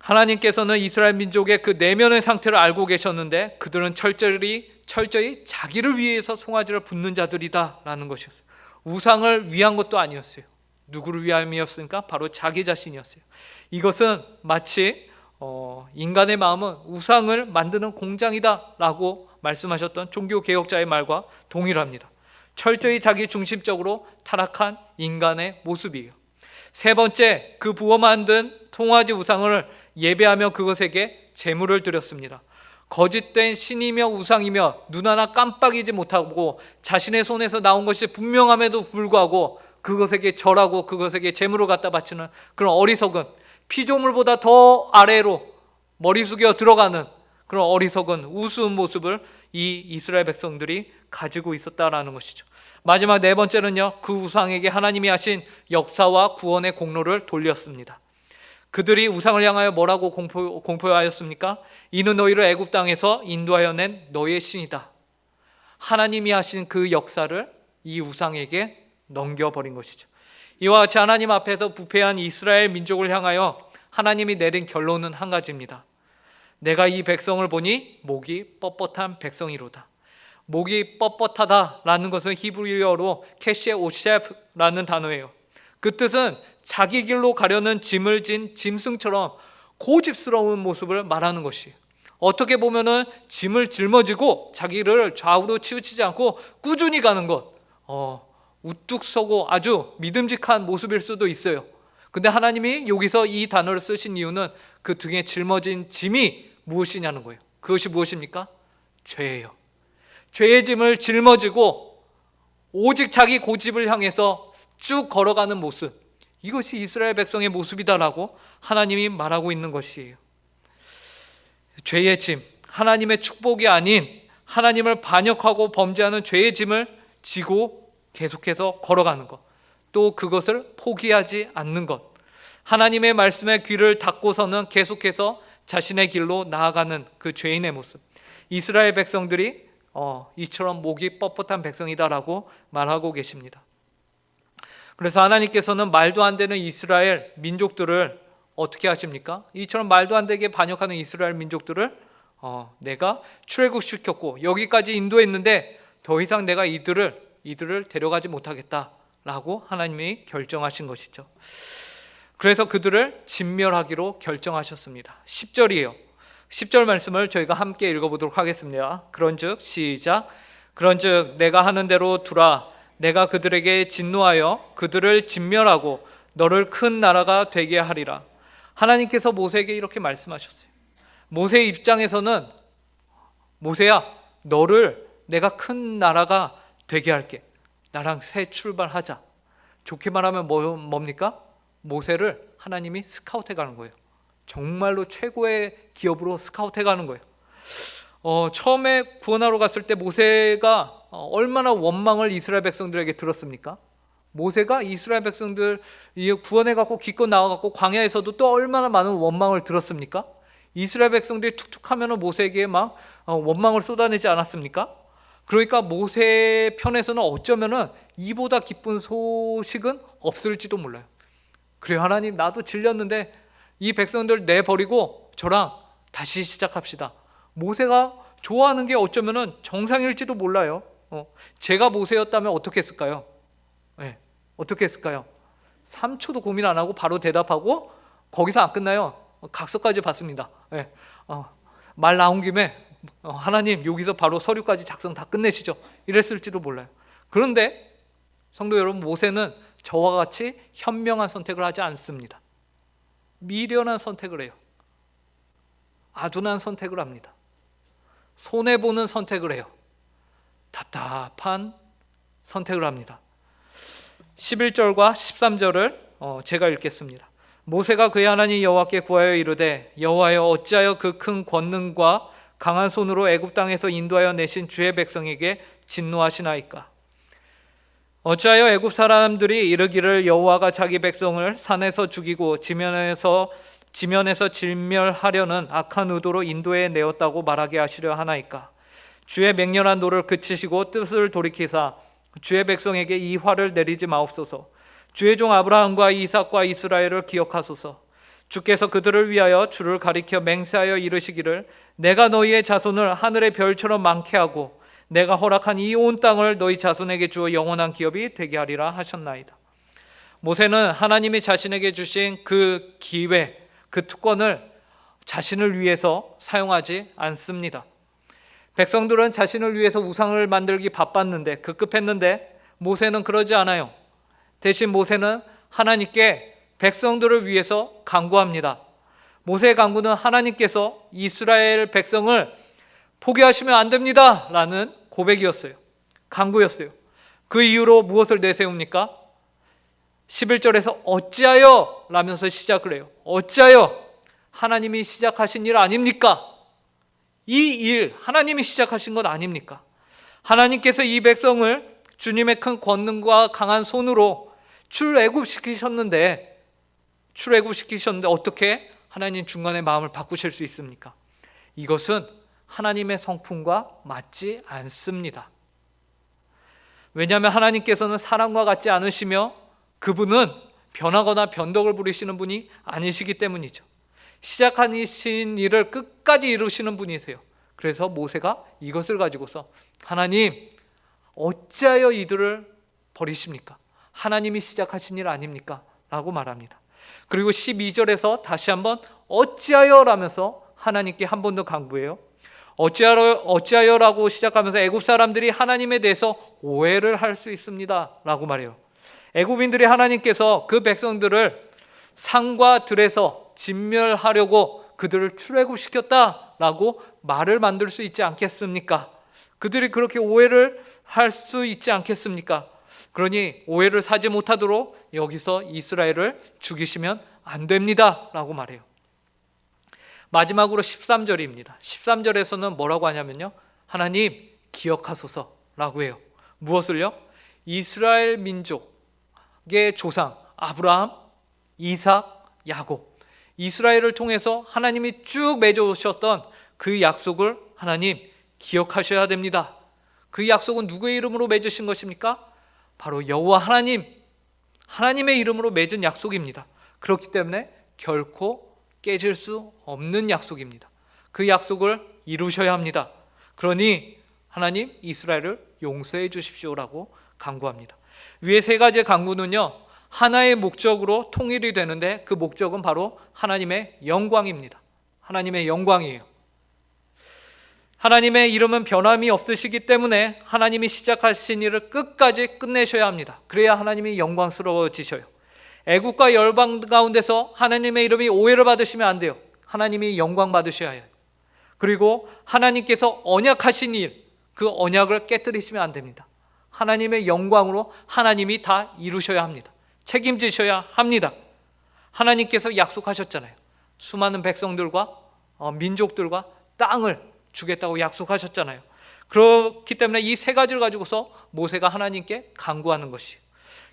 하나님께서는 이스라엘 민족의 그 내면의 상태를 알고 계셨는데 그들은 철저히 자기를 위해서 송아지를 붓는 자들이다라는 것이었어요. 우상을 위한 것도 아니었어요. 누구를 위함이었습니까? 바로 자기 자신이었어요. 이것은 마치 인간의 마음은 우상을 만드는 공장이다라고 말씀하셨던 종교개혁자의 말과 동일합니다. 철저히 자기 중심적으로 타락한 인간의 모습이에요. 세 번째, 그 부어 만든 송아지 우상을 예배하며 그것에게 제물을 드렸습니다. 거짓된 신이며 우상이며 눈 하나 깜빡이지 못하고 자신의 손에서 나온 것이 분명함에도 불구하고 그것에게 절하고 그것에게 제물을 갖다 바치는 그런 어리석은, 피조물보다 더 아래로 머리 숙여 들어가는 그런 어리석은 우스운 모습을 이 이스라엘 백성들이 가지고 있었다라는 것이죠. 마지막 네 번째는요, 그 우상에게 하나님이 하신 역사와 구원의 공로를 돌렸습니다. 그들이 우상을 향하여 뭐라고 공포하였습니까? 이는 너희를 애굽 땅에서 인도하여 낸 너의 신이다. 하나님이 하신 그 역사를 이 우상에게 넘겨버린 것이죠. 이와 같이 하나님 앞에서 부패한 이스라엘 민족을 향하여 하나님이 내린 결론은 한 가지입니다. 내가 이 백성을 보니 목이 뻣뻣한 백성이로다. 목이 뻣뻣하다라는 것은 히브리어로 캐시오셰프라는 단어예요. 그 뜻은 자기 길로 가려는 짐을 진 짐승처럼 고집스러운 모습을 말하는 것이에요. 어떻게 보면은 짐을 짊어지고 자기를 좌우로 치우치지 않고 꾸준히 가는 것, 우뚝 서고 아주 믿음직한 모습일 수도 있어요. 근데 하나님이 여기서 이 단어를 쓰신 이유는 그 등에 짊어진 짐이 무엇이냐는 거예요. 그것이 무엇입니까? 죄예요. 죄의 짐을 짊어지고 오직 자기 고집을 향해서 쭉 걸어가는 모습, 이것이 이스라엘 백성의 모습이다라고 하나님이 말하고 있는 것이에요. 죄의 짐, 하나님의 축복이 아닌 하나님을 반역하고 범죄하는 죄의 짐을 지고 계속해서 걸어가는 것, 또 그것을 포기하지 않는 것, 하나님의 말씀에 귀를 닫고서는 계속해서 자신의 길로 나아가는 그 죄인의 모습, 이스라엘 백성들이 이처럼 목이 뻣뻣한 백성이다라고 말하고 계십니다. 그래서 하나님께서는 말도 안 되는 이스라엘 민족들을 어떻게 하십니까? 이처럼 말도 안 되게 반역하는 이스라엘 민족들을 내가 출애굽시켰고 여기까지 인도했는데 더 이상 내가 이들을 데려가지 못하겠다라고 하나님이 결정하신 것이죠. 그래서 그들을 진멸하기로 결정하셨습니다. 10절이에요. 10절 말씀을 저희가 함께 읽어보도록 하겠습니다. 그런즉 시작. 그런즉 내가 하는 대로 두라. 내가 그들에게 진노하여 그들을 진멸하고 너를 큰 나라가 되게 하리라. 하나님께서 모세에게 이렇게 말씀하셨어요. 모세의 입장에서는 모세야, 너를 내가 큰 나라가 되게 할게. 나랑 새 출발하자. 좋게 말하면 뭡니까? 모세를 하나님이 스카우트해 가는 거예요. 정말로 최고의 기업으로 스카우트해 가는 거예요. 처음에 구원하러 갔을 때 모세가 얼마나 원망을 이스라엘 백성들에게 들었습니까? 모세가 이스라엘 백성들 구원해 갖고 기껏 나와 갖고 광야에서도 또 얼마나 많은 원망을 들었습니까? 이스라엘 백성들이 툭툭하면 모세에게 막 원망을 쏟아내지 않았습니까? 그러니까 모세 편에서는 어쩌면은 이보다 기쁜 소식은 없을지도 몰라요. 그래요, 하나님, 나도 질렸는데 이 백성들 내버리고 저랑 다시 시작합시다. 모세가 좋아하는 게 어쩌면은 정상일지도 몰라요. 제가 모세였다면 어떻게 했을까요? 네, 어떻게 했을까요? 3초도 고민 안 하고 바로 대답하고 거기서 안 끝나요. 각서까지 받습니다. 네, 말 나온 김에 하나님 여기서 바로 서류까지 작성 다 끝내시죠. 이랬을지도 몰라요. 그런데 성도 여러분, 모세는 저와 같이 현명한 선택을 하지 않습니다. 미련한 선택을 해요. 아둔한 선택을 합니다. 손해보는 선택을 해요. 답답한 선택을 합니다. 11절과 13절을 제가 읽겠습니다. 모세가 그의 하나님 여호와께 구하여 이르되 여호와여 어찌하여 그 큰 권능과 강한 손으로 애굽 땅에서 인도하여 내신 주의 백성에게 진노하시나이까? 어찌하여 애굽 사람들이 이르기를 여호와가 자기 백성을 산에서 죽이고 지면에서 진멸하려는 악한 의도로 인도해 내었다고 말하게 하시려 하나이까? 주의 맹렬한 노를 그치시고 뜻을 돌이키사 주의 백성에게 이 화를 내리지 마옵소서. 주의 종 아브라함과 이삭과 이스라엘을 기억하소서. 주께서 그들을 위하여 주를 가리켜 맹세하여 이르시기를 내가 너희의 자손을 하늘의 별처럼 많게 하고 내가 허락한 이 온 땅을 너희 자손에게 주어 영원한 기업이 되게 하리라 하셨나이다. 모세는 하나님이 자신에게 주신 그 기회, 그 특권을 자신을 위해서 사용하지 않습니다. 백성들은 자신을 위해서 우상을 만들기 바빴는데 급급했는데 모세는 그러지 않아요. 대신 모세는 하나님께 백성들을 위해서 간구합니다. 모세의 간구는 하나님께서 이스라엘 백성을 포기하시면 안 됩니다 라는 고백이었어요. 간구였어요. 그 이후로 무엇을 내세웁니까? 11절에서 어찌하여 라면서 시작을 해요. 어찌하여? 하나님이 시작하신 일 아닙니까? 이 일 하나님이 시작하신 것 아닙니까? 하나님께서 이 백성을 주님의 큰 권능과 강한 손으로 출애굽시키셨는데 어떻게 하나님 중간에 마음을 바꾸실 수 있습니까? 이것은 하나님의 성품과 맞지 않습니다. 왜냐하면 하나님께서는 사람과 같지 않으시며 그분은 변하거나 변덕을 부리시는 분이 아니시기 때문이죠. 시작하신 일을 끝까지 이루시는 분이세요. 그래서 모세가 이것을 가지고서 하나님 어찌하여 이들을 버리십니까? 하나님이 시작하신 일 아닙니까? 라고 말합니다. 그리고 12절에서 다시 한번 어찌하여 라면서 하나님께 한 번 더 간구해요. 어찌하여라고 시작하면서 애굽 사람들이 하나님에 대해서 오해를 할 수 있습니다 라고 말해요. 애굽인들이 하나님께서 그 백성들을 산과 들에서 진멸하려고 그들을 출애굽시켰다라고 말을 만들 수 있지 않겠습니까? 그들이 그렇게 오해를 할 수 있지 않겠습니까? 그러니 오해를 사지 못하도록 여기서 이스라엘을 죽이시면 안 됩니다 라고 말해요. 마지막으로 13절입니다. 13절에서는 뭐라고 하냐면요, 하나님 기억하소서라고 해요. 무엇을요? 이스라엘 민족의 조상 아브라함, 이삭, 야곱, 이스라엘을 통해서 하나님이 쭉 맺어오셨던 그 약속을 하나님 기억하셔야 됩니다. 그 약속은 누구의 이름으로 맺으신 것입니까? 바로 여호와 하나님의 이름으로 맺은 약속입니다. 그렇기 때문에 결코 깨질 수 없는 약속입니다. 그 약속을 이루셔야 합니다. 그러니 하나님 이스라엘을 용서해 주십시오라고 간구합니다. 위에 세 가지의 간구는요, 하나의 목적으로 통일이 되는데 그 목적은 바로 하나님의 영광입니다. 하나님의 영광이에요. 하나님의 이름은 변함이 없으시기 때문에 하나님이 시작하신 일을 끝까지 끝내셔야 합니다. 그래야 하나님이 영광스러워지셔요. 애국과 열방 가운데서 하나님의 이름이 오해를 받으시면 안 돼요. 하나님이 영광 받으셔야 해요. 그리고 하나님께서 언약하신 일, 그 언약을 깨뜨리시면 안 됩니다. 하나님의 영광으로 하나님이 다 이루셔야 합니다. 책임지셔야 합니다. 하나님께서 약속하셨잖아요. 수많은 백성들과 민족들과 땅을 주겠다고 약속하셨잖아요. 그렇기 때문에 이 세 가지를 가지고서 모세가 하나님께 간구하는 것이에요.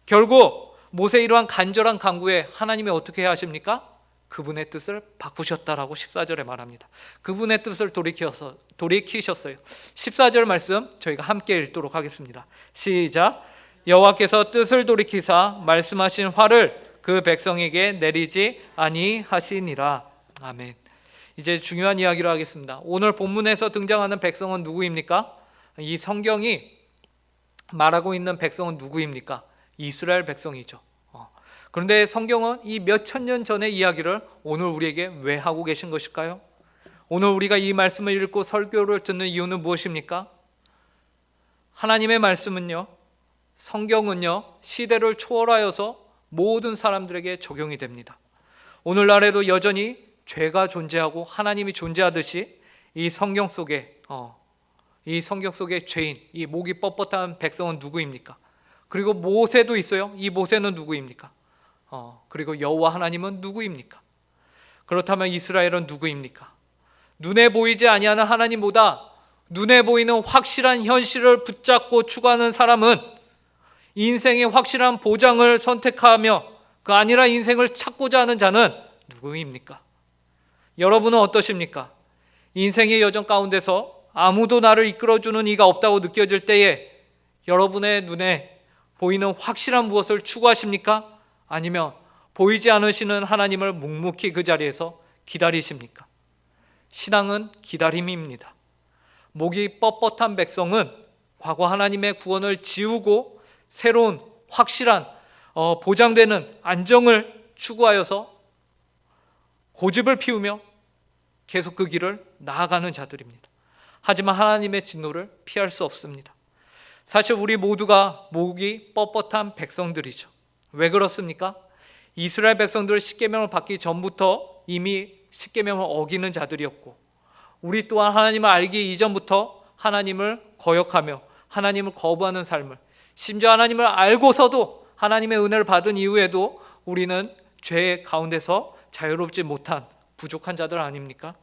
결국 모세의 이러한 간절한 간구에 하나님이 어떻게 하십니까? 그분의 뜻을 바꾸셨다라고 14절에 말합니다. 그분의 뜻을 돌이키셨어요. 14절 말씀 저희가 함께 읽도록 하겠습니다. 시작. 여호와께서 뜻을 돌이키사 말씀하신 화를 그 백성에게 내리지 아니하시니라. 아멘. 이제 중요한 이야기를 하겠습니다. 오늘 본문에서 등장하는 백성은 누구입니까? 이 성경이 말하고 있는 백성은 누구입니까? 이스라엘 백성이죠. 그런데 성경은 이 몇천 년 전의 이야기를 오늘 우리에게 왜 하고 계신 것일까요? 오늘 우리가 이 말씀을 읽고 설교를 듣는 이유는 무엇입니까? 하나님의 말씀은요, 성경은요, 시대를 초월하여서 모든 사람들에게 적용이 됩니다. 오늘날에도 여전히 죄가 존재하고 하나님이 존재하듯이 이 성경 속에 죄인, 이 목이 뻣뻣한 백성은 누구입니까? 그리고 모세도 있어요. 이 모세는 누구입니까? 그리고 여호와 하나님은 누구입니까? 그렇다면 이스라엘은 누구입니까? 눈에 보이지 아니하는 하나님보다 눈에 보이는 확실한 현실을 붙잡고 추구하는 사람은 인생의 확실한 보장을 선택하며 그 아니라 인생을 찾고자 하는 자는 누구입니까? 여러분은 어떠십니까? 인생의 여정 가운데서 아무도 나를 이끌어주는 이가 없다고 느껴질 때에 여러분의 눈에 보이는 확실한 무엇을 추구하십니까? 아니면 보이지 않으시는 하나님을 묵묵히 그 자리에서 기다리십니까? 신앙은 기다림입니다. 목이 뻣뻣한 백성은 과거 하나님의 구원을 지우고 새로운 확실한 보장되는 안정을 추구하여서 고집을 피우며 계속 그 길을 나아가는 자들입니다. 하지만 하나님의 진노를 피할 수 없습니다. 사실 우리 모두가 목이 뻣뻣한 백성들이죠. 왜 그렇습니까? 이스라엘 백성들 십계명을 받기 전부터 이미 십계명을 어기는 자들이었고, 우리 또한 하나님을 알기 이전부터 하나님을 거역하며 하나님을 거부하는 삶을, 심지어 하나님을 알고서도 하나님의 은혜를 받은 이후에도 우리는 죄 가운데서 자유롭지 못한 부족한 자들 아닙니까?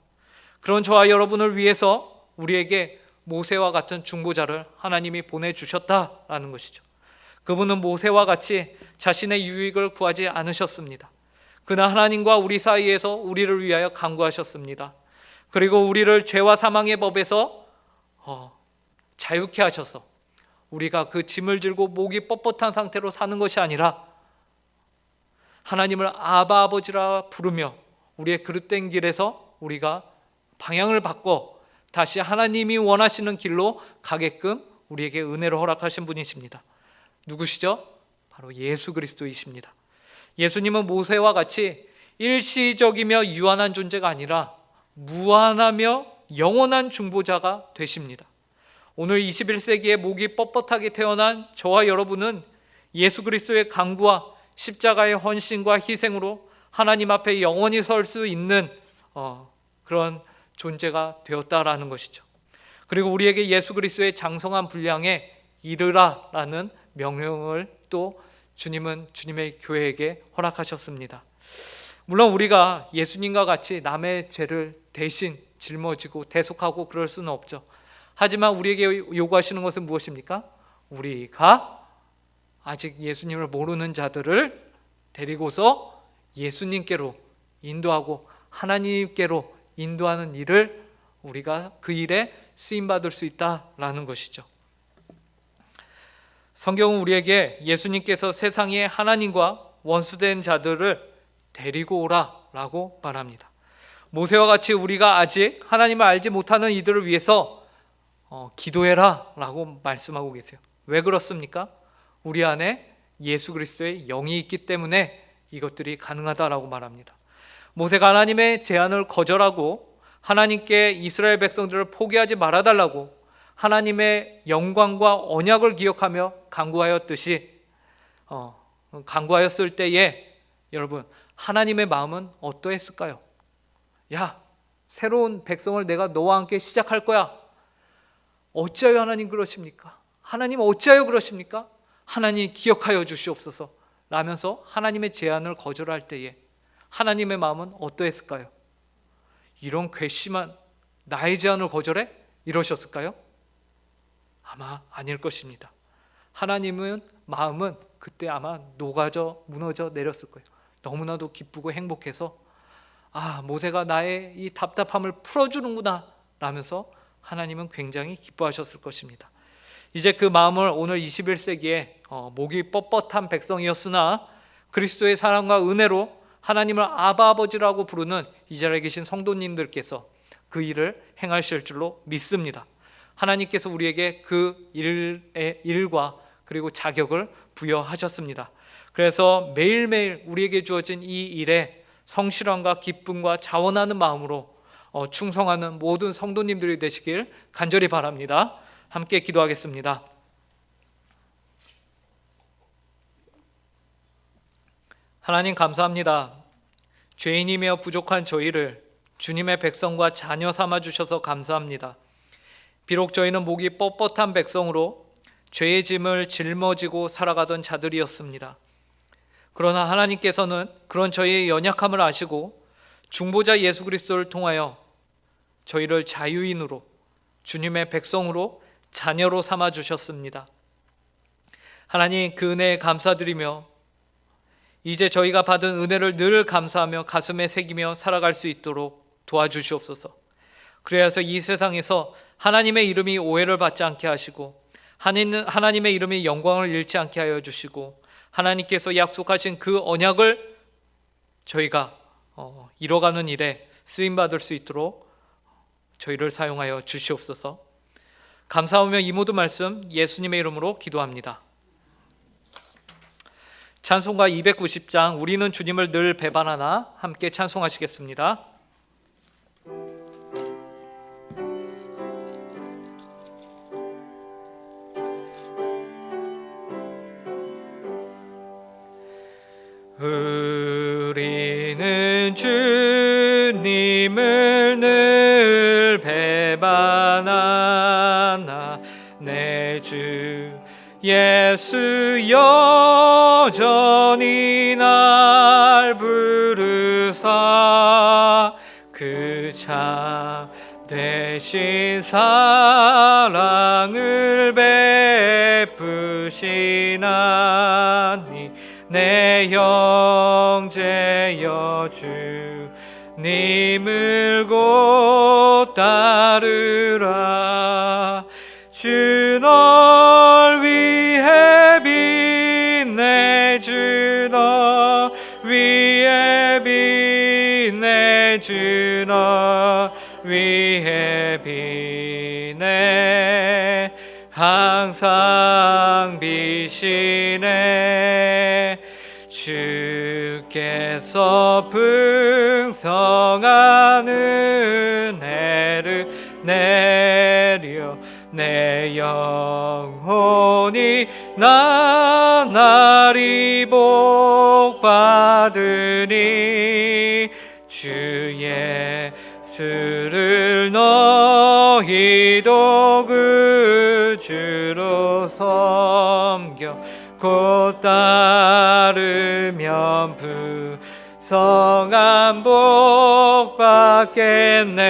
그런 저와 여러분을 위해서 우리에게 모세와 같은 중보자를 하나님이 보내주셨다라는 것이죠. 그분은 모세와 같이 자신의 유익을 구하지 않으셨습니다. 그러나 하나님과 우리 사이에서 우리를 위하여 간구하셨습니다. 그리고 우리를 죄와 사망의 법에서 자유케 하셔서 우리가 그 짐을 들고 목이 뻣뻣한 상태로 사는 것이 아니라 하나님을 아바 아버지라 부르며 우리의 그릇된 길에서 우리가 방향을 바꿔 다시 하나님이 원하시는 길로 가게끔 우리에게 은혜를 허락하신 분이십니다. 누구시죠? 바로 예수 그리스도이십니다. 예수님은 모세와 같이 일시적이며 유한한 존재가 아니라 무한하며 영원한 중보자가 되십니다. 오늘 21세기에 목이 뻣뻣하게 태어난 저와 여러분은 예수 그리스도의 강구와 십자가의 헌신과 희생으로 하나님 앞에 영원히 설 수 있는 그런 존재가 되었다라는 것이죠. 그리고 우리에게 예수 그리스도의 장성한 분량에 이르라라는 명령을 또 주님은 주님의 교회에게 허락하셨습니다. 물론 우리가 예수님과 같이 남의 죄를 대신 짊어지고 대속하고 그럴 수는 없죠. 하지만 우리에게 요구하시는 것은 무엇입니까? 우리가 아직 예수님을 모르는 자들을 데리고서 예수님께로 인도하고 하나님께로 인도하는 일을 우리가 그 일에 쓰임받을 수 있다라는 것이죠. 성경은 우리에게 예수님께서 세상에 하나님과 원수된 자들을 데리고 오라라고 말합니다. 모세와 같이 우리가 아직 하나님을 알지 못하는 이들을 위해서 기도해라라고 말씀하고 계세요. 왜 그렇습니까? 우리 안에 예수 그리스도의 영이 있기 때문에 이것들이 가능하다라고 말합니다. 모세가 하나님의 제안을 거절하고 하나님께 이스라엘 백성들을 포기하지 말아달라고 하나님의 영광과 언약을 기억하며 간구하였을 때에 여러분 하나님의 마음은 어떠했을까요? 야, 새로운 백성을 내가 너와 함께 시작할 거야. 어찌하여 하나님 그러십니까? 하나님 어찌하여 그러십니까? 하나님 기억하여 주시옵소서 라면서 하나님의 제안을 거절할 때에 하나님의 마음은 어떠했을까요? 이런 괘씸한 나의 제안을 거절해? 이러셨을까요? 아마 아닐 것입니다. 하나님은 마음은 그때 아마 녹아져 무너져 내렸을 거예요. 너무나도 기쁘고 행복해서 모세가 나의 이 답답함을 풀어주는구나 라면서 하나님은 굉장히 기뻐하셨을 것입니다. 이제 그 마음을 오늘 21세기에 목이 뻣뻣한 백성이었으나 그리스도의 사랑과 은혜로 하나님을 아바 아버지라고 부르는 이 자리에 계신 성도님들께서 그 일을 행하실 줄로 믿습니다. 하나님께서 우리에게 그 일과 그리고 자격을 부여하셨습니다. 그래서 매일매일 우리에게 주어진 이 일에 성실함과 기쁨과 자원하는 마음으로 충성하는 모든 성도님들이 되시길 간절히 바랍니다. 함께 기도하겠습니다. 하나님 감사합니다. 죄인이며 부족한 저희를 주님의 백성과 자녀 삼아 주셔서 감사합니다. 비록 저희는 목이 뻣뻣한 백성으로 죄의 짐을 짊어지고 살아가던 자들이었습니다. 그러나 하나님께서는 그런 저희의 연약함을 아시고 중보자 예수 그리스도를 통하여 저희를 자유인으로 주님의 백성으로 자녀로 삼아 주셨습니다. 하나님 그 은혜에 감사드리며 이제 저희가 받은 은혜를 늘 감사하며 가슴에 새기며 살아갈 수 있도록 도와주시옵소서. 그래서 이 세상에서 하나님의 이름이 오해를 받지 않게 하시고 하나님의 이름이 영광을 잃지 않게 하여 주시고 하나님께서 약속하신 그 언약을 저희가 이뤄가는 일에 쓰임받을 수 있도록 저희를 사용하여 주시옵소서. 감사하며 이 모든 말씀 예수님의 이름으로 기도합니다. 찬송가 290장 우리는 주님을 늘 배반하나 함께 찬송하시겠습니다. 우리는 주님을 늘 배반하나 내 주 예수 여전히 날 부르사 그 참 대신 사랑을 베푸시나니 내 형제여 주님을 곧 따르라. 주 널 위해 빛내 주 널 위해 빛내 주 널 위해 빛내 항상 빛이네. 주께서 풍성한 은혜를 내려 내 영혼이 나날이 복받으니 주 예수를 너희도 그 주로 섬겨 곧 따르면 부성한 복 받겠네.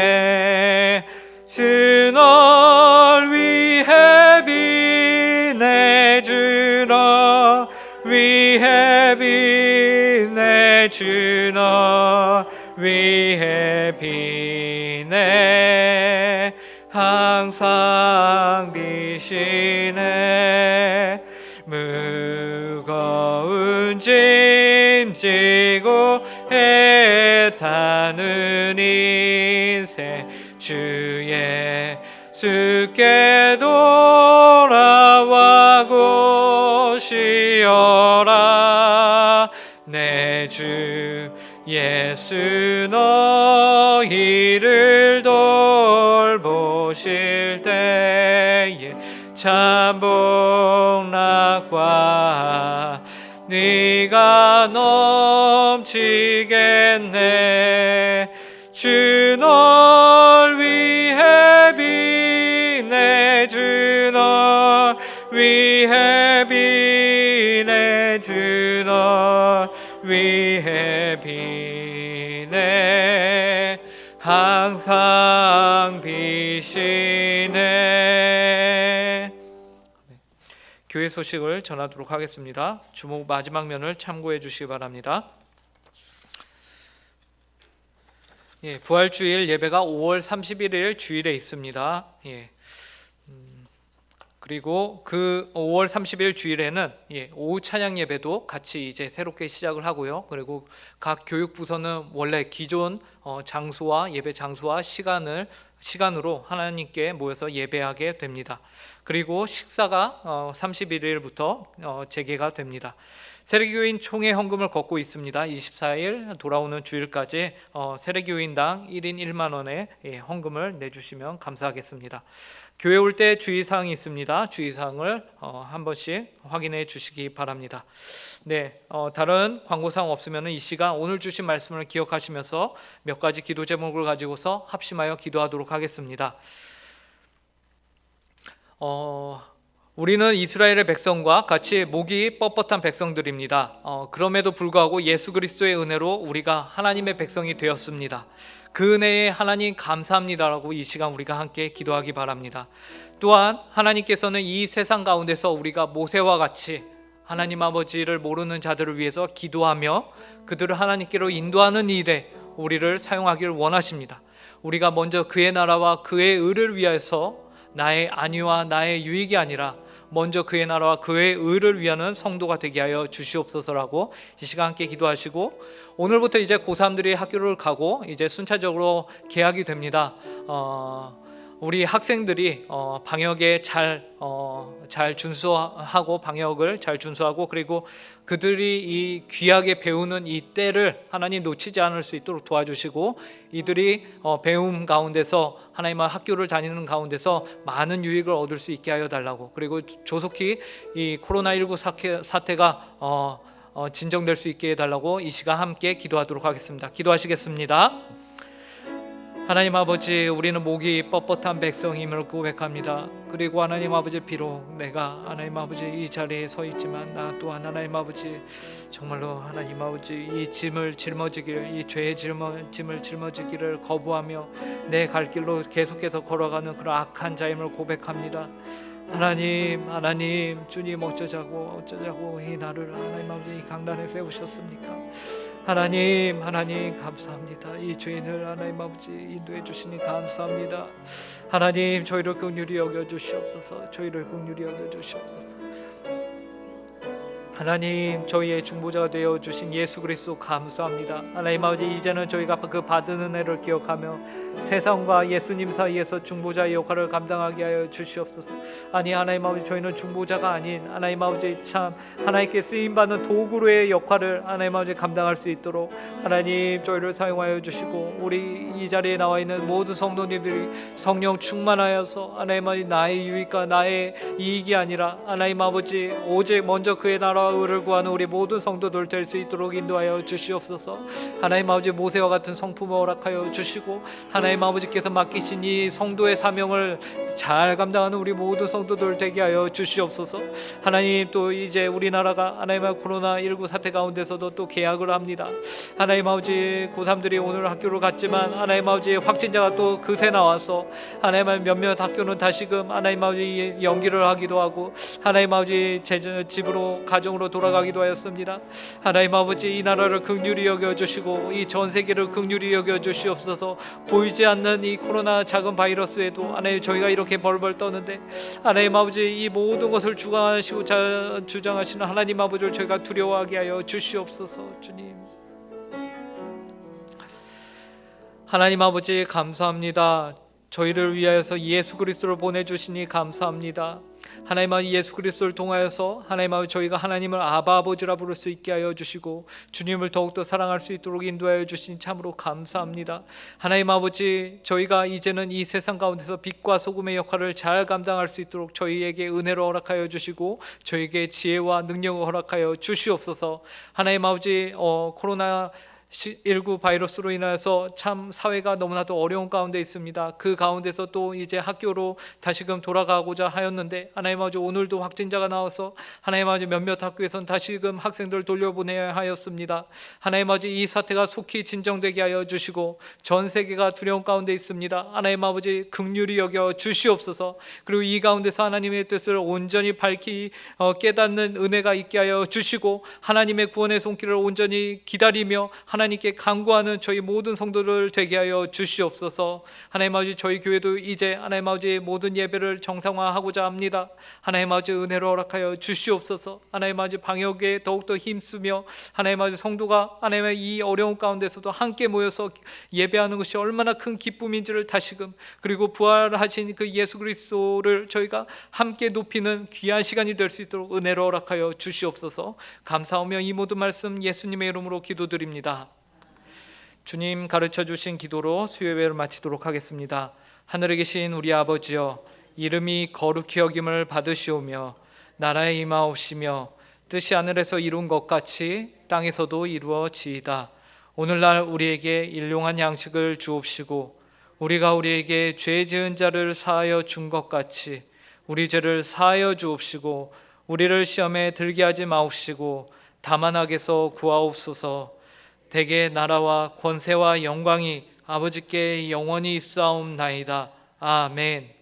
주 널 위해 빛내 주 널 위해 빛내 주 널 위해 빛내 항상 빛이네. 무거운 짐 지고 애타는 인생 주 예수께 돌아와 고시어라. 내 주 예수 너희를 돌보실 때에 참 복락과 네가 넘치겠네. 주 널 위해 빛내 주 널 위해 빛내 주 널 위해 빛내 항상 빛이네. 교회 소식을 전하도록 하겠습니다. 주목 마지막 면을 참고해 주시기 바랍니다. 부활주일 예배가 5월 31일 주일에 있습니다. 그리고 그 5월 30일 주일에는 오후 찬양 예배도 같이 이제 새롭게 시작을 하고요. 그리고 각 교육부서는 원래 기존 장소와 예배 장소와 시간으로 하나님께 모여서 예배하게 됩니다. 그리고 식사가 31일부터 재개가 됩니다. 세례교인 총회 헌금을 걷고 있습니다. 24일 돌아오는 주일까지 세례교인당 1인 1만 원의 헌금을 내주시면 감사하겠습니다. 교회 올 때 주의사항이 있습니다. 주의사항을 한 번씩 확인해 주시기 바랍니다. 다른 광고사항 없으면 이 시간 오늘 주신 말씀을 기억하시면서 몇 가지 기도 제목을 가지고서 합심하여 기도하도록 하겠습니다. 우리는 이스라엘의 백성과 같이 목이 뻣뻣한 백성들입니다. 그럼에도 불구하고 예수 그리스도의 은혜로 우리가 하나님의 백성이 되었습니다. 그 은혜에 하나님 감사합니다라고 이 시간 우리가 함께 기도하기 바랍니다. 또한 하나님께서는 이 세상 가운데서 우리가 모세와 같이 하나님 아버지를 모르는 자들을 위해서 기도하며 그들을 하나님께로 인도하는 일에 우리를 사용하기를 원하십니다. 우리가 먼저 그의 나라와 그의 의를 위해서 나의 안위와 나의 유익이 아니라 먼저 그의 나라와 그의 의를 위하는 성도가 되게 하여 주시옵소서라고 이 시간 함께 기도하시고, 오늘부터 이제 고3들이 학교를 가고 이제 순차적으로 개학이 됩니다. 우리 학생들이 방역에 잘 준수하고, 방역을 잘 준수하고, 그리고 그들이 이 귀하게 배우는 이 때를 하나님 놓치지 않을 수 있도록 도와주시고, 이들이 배움 가운데서 하나님의 학교를 다니는 가운데서 많은 유익을 얻을 수 있게 하여 달라고, 그리고 조속히 이 코로나19 사태가 진정될 수 있게 해달라고 이 시간 함께 기도하도록 하겠습니다. 기도하시겠습니다. 하나님 아버지, 우리는 목이 뻣뻣한 백성임을 고백합니다. 그리고 하나님 아버지, 비록 내가 하나님 아버지 이 자리에 서 있지만 나 또한 하나님 아버지 정말로 하나님 아버지 이 짐을 짊어지기를, 이 죄의 짐을 짊어지기를 거부하며 내 갈 길로 계속해서 걸어가는 그런 악한 자임을 고백합니다. 하나님, 주님 어쩌자고 이 나를 하나님 아버지 이 강단에 세우셨습니까? 하나님 감사합니다. 이 죄인을 하나님 아버지 인도해 주시니 감사합니다. 하나님, 저희를 긍휼히 여겨 주시옵소서. 하나님, 저희의 중보자가 되어 주신 예수 그리스도 감사합니다. 하나님 아버지, 이제는 저희가 그 받은 은혜를 기억하며 세상과 예수님 사이에서 중보자의 역할을 감당하게 하여 주시옵소서. 아니 하나님 아버지, 저희는 중보자가 아닌 하나님 아버지 참 하나님께 쓰임받는 도구로의 역할을 하나님 아버지 감당할 수 있도록 하나님 저희를 사용하여 주시고, 우리 이 자리에 나와 있는 모든 성도님들이 성령 충만하여서 하나님 아버지 나의 유익과 나의 이익이 아니라 하나님 아버지 오직 먼저 그의 나라와 의를 구하는 우리 모든 성도들 될 수 있도록 인도하여 주시옵소서. 하나님 아버지, 모세와 같은 성품을 허락하여 주시고, 하나님 아버지께서 맡기신 이 성도의 사명을 잘 감당하는 우리 모든 성도들 되게 하여 주시옵소서. 하나님, 또 이제 우리나라가 하나님의 코로나19 사태 가운데서도 또 개학을 합니다. 하나님 아버지, 고3들이 오늘 학교를 갔지만 하나님 아버지 확진자가 또 그새 나와서 하나님 몇몇 학교는 다시금 하나님 아버지 연기를 하기도 하고 하나님 아버지 집으로 가정으로 돌아가기도 하였습니다. 하나님 아버지, 이 나라를 긍휼히 여겨 주시고 이 전 세계를 긍휼히 여겨 주시옵소서. 보이지 않는 이 코로나 작은 바이러스에도 하나님 저희가 이렇게 벌벌 떠는데 하나님 아버지 이 모든 것을 주장하시는 하나님 아버지를 저희가 두려워하게 하여 주시옵소서. 주님, 하나님 아버지 감사합니다. 저희를 위하여서 예수 그리스도를 보내주시니 감사합니다. 하나님 아버지, 예수 그리스도를 통하여서 하나님 아버지 저희가 하나님을 아바 아버지라 부를 수 있게 하여 주시고 주님을 더욱더 사랑할 수 있도록 인도하여 주시니 참으로 감사합니다. 하나님 아버지, 저희가 이제는 이 세상 가운데서 빛과 소금의 역할을 잘 감당할 수 있도록 저희에게 은혜를 허락하여 주시고 저희에게 지혜와 능력을 허락하여 주시옵소서. 하나님 아버지, 코로나19 바이러스로 인하여서 참 사회가 너무나도 어려운 가운데 있습니다. 그 가운데서 또 이제 학교로 다시금 돌아가고자 하였는데 하나님 아버지, 오늘도 확진자가 나와서 하나님 아버지 몇몇 학교에선 다시금 학생들 돌려보내야 하였습니다. 하나님 아버지, 이 사태가 속히 진정되게 하여 주시고 전 세계가 두려운 가운데 있습니다. 하나님 아버지, 긍휼히 여겨 주시옵소서. 그리고 이 가운데서 하나님의 뜻을 온전히 밝히 깨닫는 은혜가 있게 하여 주시고 하나님의 구원의 손길을 온전히 기다리며 하나님께 간구하는 저희 모든 성도들 되게 하여 주시옵소서. 하나님 아버지, 저희 교회도 이제 하나님 아버지 모든 예배를 정상화하고자 합니다. 하나님 아버지, 은혜를 허락하여 주시옵소서. 하나님 아버지, 방역에 더욱더 힘쓰며 하나님 아버지 성도가 하나님의 이 어려운 가운데서도 함께 모여서 예배하는 것이 얼마나 큰 기쁨인지를 다시금, 그리고 부활하신 그 예수 그리스도를 저희가 함께 높이는 귀한 시간이 될 수 있도록 은혜를 허락하여 주시옵소서. 감사하며 이 모든 말씀 예수님의 이름으로 기도드립니다. 주님 가르쳐 주신 기도로 수요예배를 마치도록 하겠습니다. 하늘에 계신 우리 아버지여, 이름이 거룩히 여김을 받으시오며 나라에 임하옵시며 뜻이 하늘에서 이룬 것 같이 땅에서도 이루어지이다. 오늘날 우리에게 일용한 양식을 주옵시고 우리가 우리에게 죄 지은 자를 사하여 준 것 같이 우리 죄를 사하여 주옵시고 우리를 시험에 들게 하지 마옵시고 다만 악에서 구하옵소서. 대개 나라와 권세와 영광이 아버지께 영원히 있사옵나이다. 아멘.